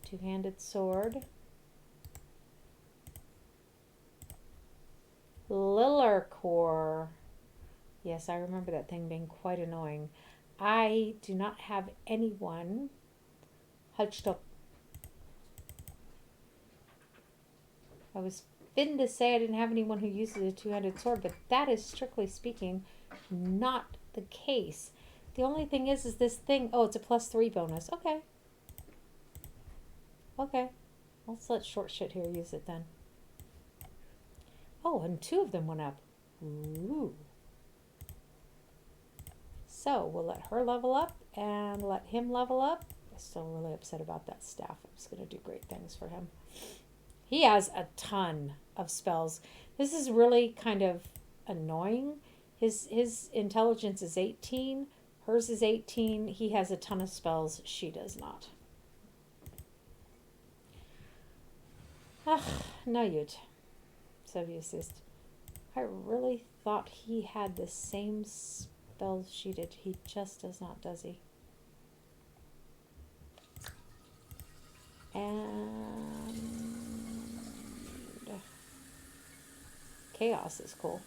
[SPEAKER 1] Two-handed sword. Lillarcore. Yes, I remember that thing being quite annoying. I do not have anyone. Hudstock. I was fitting to say I didn't have anyone who uses a two-handed sword, but that is strictly speaking not the case. The only thing is this thing. Oh, it's a +3 bonus. Okay. Okay. Let's let short shit here use it then. Oh, and 2 of them went up. Ooh. So we'll let her level up and let him level up. I'm still really upset about that staff. I'm just going to do great things for him. He has a ton of spells. This is really kind of annoying. His intelligence is 18. Hers is 18. He has a ton of spells. She does not. Ugh, no you'd. So I really thought he had the same spells she did. He just does not, does he? And chaos is cool.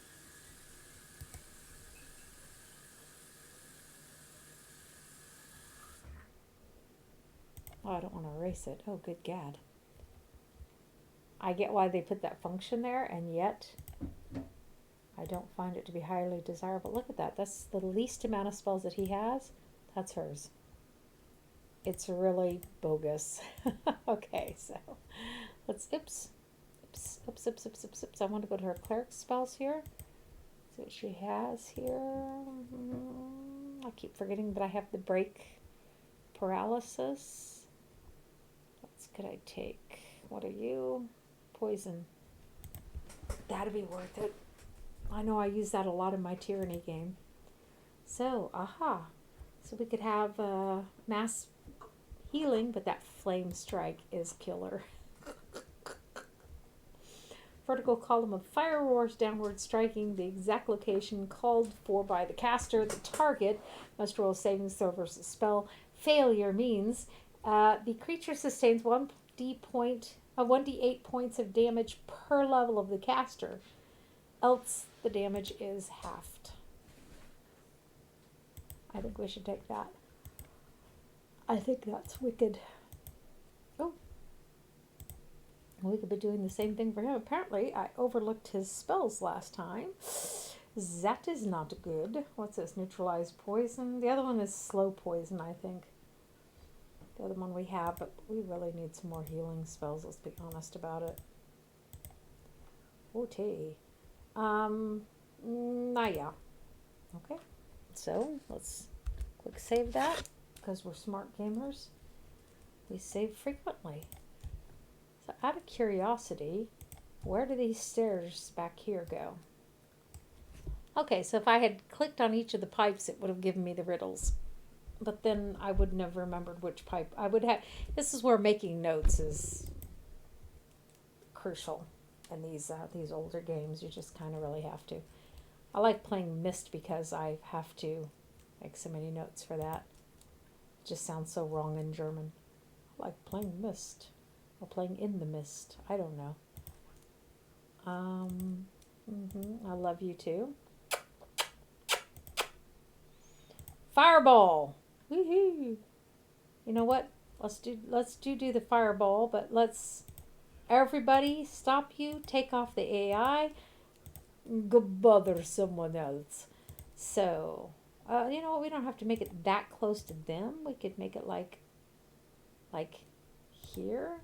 [SPEAKER 1] Oh, I don't want to erase it. Oh, good gad. I get why they put that function there, and yet I don't find it to be highly desirable. Look at that. That's the least amount of spells that he has. That's hers. It's really bogus. Okay, so let's, oops. I want to go to her cleric spells here. See what she has here. I keep forgetting that I have the break paralysis. What could I take? What are you? Poison. That'd be worth it. I know I use that a lot in my tyranny game. So, aha. So we could have mass healing, but that flame strike is killer. Vertical column of fire roars downward, striking the exact location called for by the caster. The target must roll a saving throw versus spell. Failure means the creature sustains 1d8 points of damage per level of the caster. Else, the damage is halved. I think we should take that. I think that's wicked. Oh. We could be doing the same thing for him. Apparently, I overlooked his spells last time. That is not good. What's this? Neutralize poison. The other one is slow poison, I think. The other one we have, but we really need some more healing spells. Let's be honest about it. Okay. Yeah. Okay. So, let's quick save that. Because we're smart gamers. We save frequently. So out of curiosity, where do these stairs back here go? Okay, so if I had clicked on each of the pipes, it would have given me the riddles. But then I wouldn't have remembered which pipe. I would have. This is where making notes is crucial in these older games. You just kind of really have to. I like playing Myst because I have to make so many notes for that. It just sounds so wrong in German. I like playing Myst. Or playing in the mist. I don't know. I love you too. Fireball. Woohoo! You know what? Let's do the fireball, but let's everybody stop you. Take off the AI. Go bother someone else. So, you know what? We don't have to make it that close to them. We could make it like here.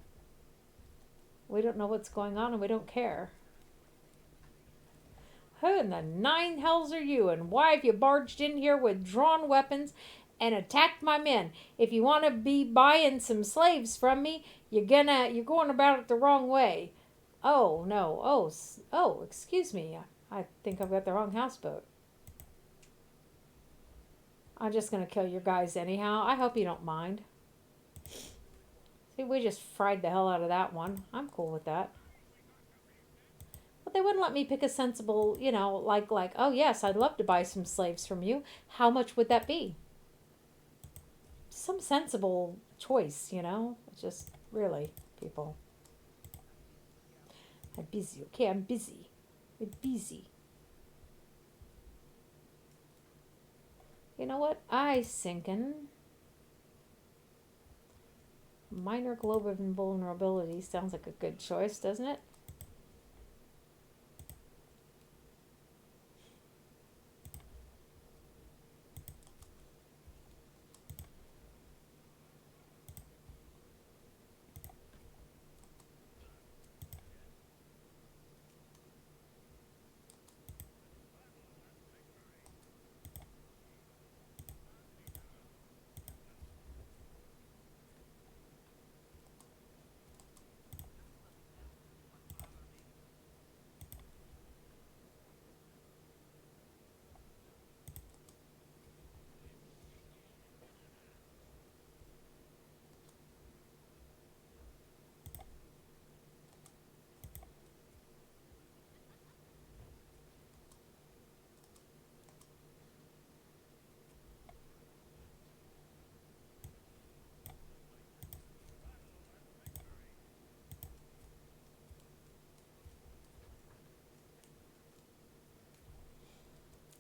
[SPEAKER 1] We don't know what's going on and we don't care. Who in the nine hells are you? And why have you barged in here with drawn weapons and attacked my men? If you want to be buying some slaves from me, you're going about it the wrong way. Oh, no. Oh, excuse me. I think I've got the wrong houseboat. I'm just going to kill your guys anyhow. I hope you don't mind. See, we just fried the hell out of that one. I'm cool with that. But they wouldn't let me pick a sensible, like, oh yes, I'd love to buy some slaves from you. How much would that be? Some sensible choice, Just really, people. I'm busy. Okay, I'm busy. We're busy. You know what? I sinking. Minor globe of invulnerability sounds like a good choice, doesn't it?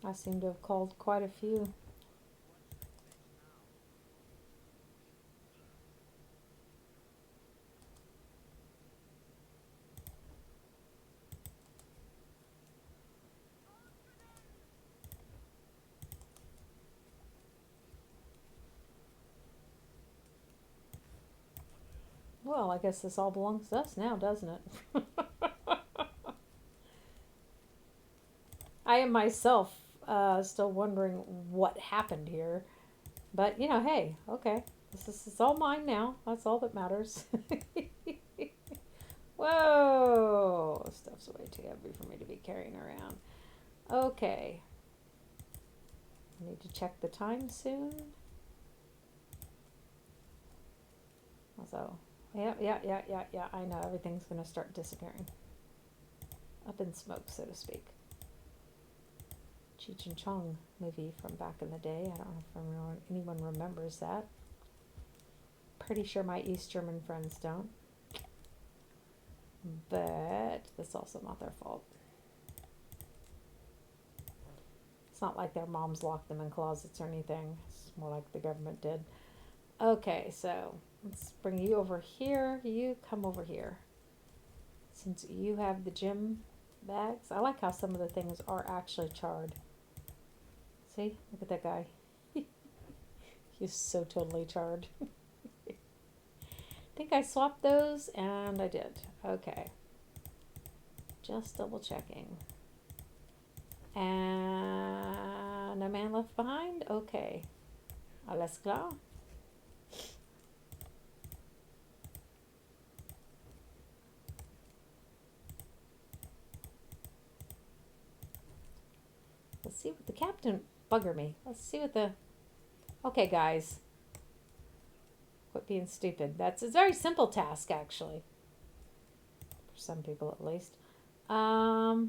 [SPEAKER 1] I seem to have called quite a few. Well, I guess this all belongs to us now, doesn't it? I am myself still wondering what happened here. But, hey, okay. It's all mine now. That's all that matters. Whoa! Stuff's way too heavy for me to be carrying around. Okay. I need to check the time soon. So, yeah. I know everything's going to start disappearing. Up in smoke, so to speak. Cheech and Chong movie from back in the day. I don't know if anyone remembers that. Pretty sure my East German friends don't. But that's also not their fault. It's not like their moms locked them in closets or anything. It's more like the government did. Okay, so let's bring you over here. You come over here. Since you have the gym bags. I like how some of the things are actually charred. See? Look at that guy. He's so totally charred. I think I swapped those, and I did. Okay. Just double checking. And no man left behind? Okay. Alles klar. Let's see what the captain... Bugger me. Let's see what the... Okay, guys. Quit being stupid. That's a very simple task, actually. For some people, at least. I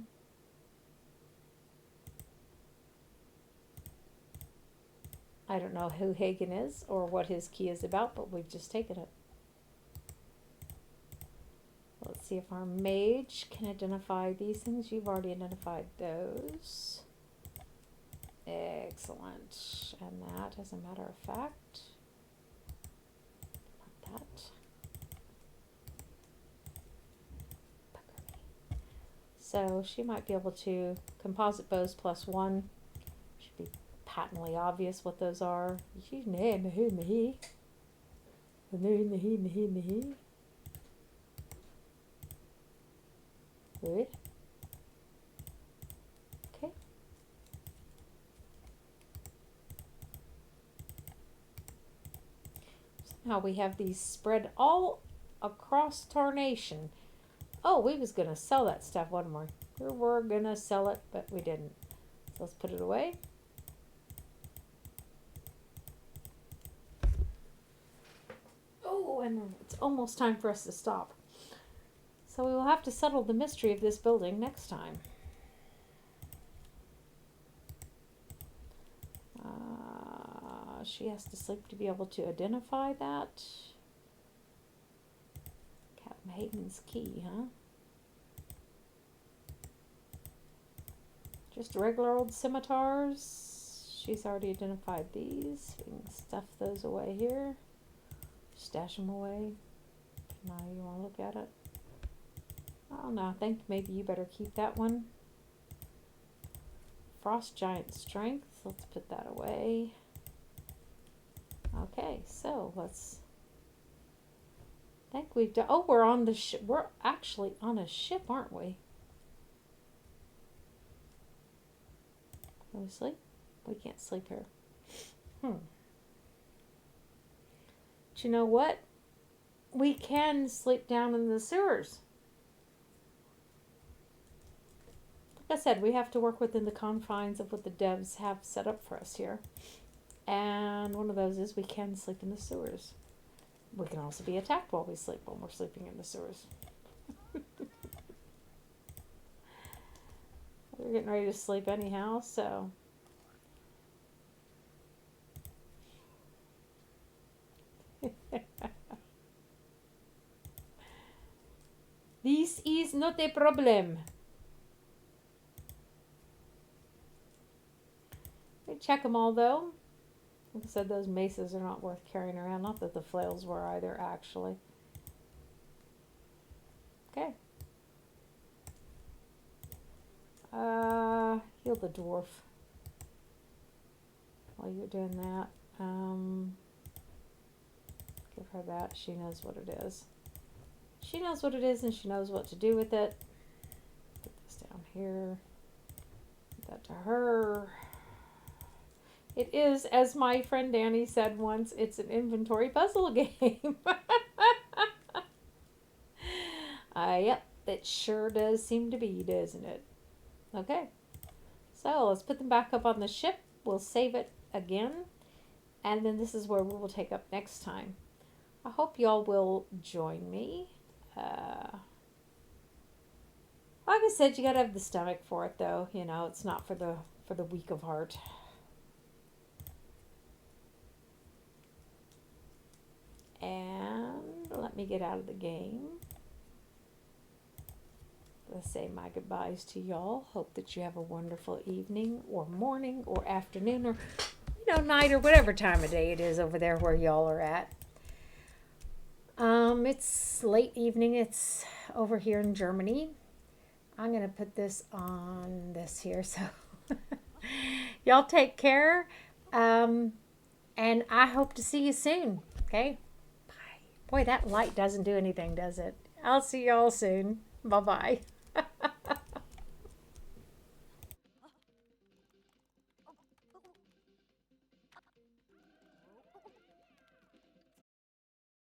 [SPEAKER 1] don't know who Hagen is or what his key is about, but we've just taken it. Let's see if our mage can identify these things. You've already identified those. Excellent. And that, as a matter of fact, not that. So she might be able to composite bows +1. Should be patently obvious what those are. Good. Okay. Somehow we have these spread all across tarnation. Oh, we was going to sell that stuff, wasn't we? We were going to sell it, but we didn't. So let's put it away. Oh, and it's almost time for us to stop. So we will have to settle the mystery of this building next time. She has to sleep to be able to identify that. Captain Hayden's key, huh? Just regular old scimitars. She's already identified these. We can stuff those away here. Stash them away. Now you want to look at it? Oh no, I think maybe you better keep that one. Frost Giant Strength. Let's put that away. Okay, so let's... I think we've done... Oh, we're on the ship. We're actually on a ship, aren't we? Can we sleep? We can't sleep here. But you know what? We can sleep down in the sewers. Like I said, we have to work within the confines of what the devs have set up for us here. And one of those is we can sleep in the sewers. We can also be attacked while we sleep, when we're sleeping in the sewers. We're getting ready to sleep anyhow, so... This is not a problem. We check them all, though. Like I said, those maces are not worth carrying around. Not that the flails were either, actually. Okay. Heal the dwarf. While you're doing that, give her that. She knows what it is. She knows what it is, and she knows what to do with it. Put this down here. Put that to her. It is, as my friend Danny said once, it's an inventory puzzle game. Yep, it sure does seem to be, doesn't it? Okay. So let's put them back up on the ship. We'll save it again. And then this is where we will take up next time. I hope y'all will join me. Like I said, you gotta have the stomach for it, though. You know, it's not for the weak of heart. And let me get out of the game. Let's say my goodbyes to y'all. Hope that you have a wonderful evening or morning or afternoon or, night or whatever time of day it is over there where y'all are at. It's late evening. It's over here in Germany. I'm going to put this on this here. So y'all take care. And I hope to see you soon. Okay? Bye. Boy, that light doesn't do anything, does it? I'll see y'all soon. Bye-bye.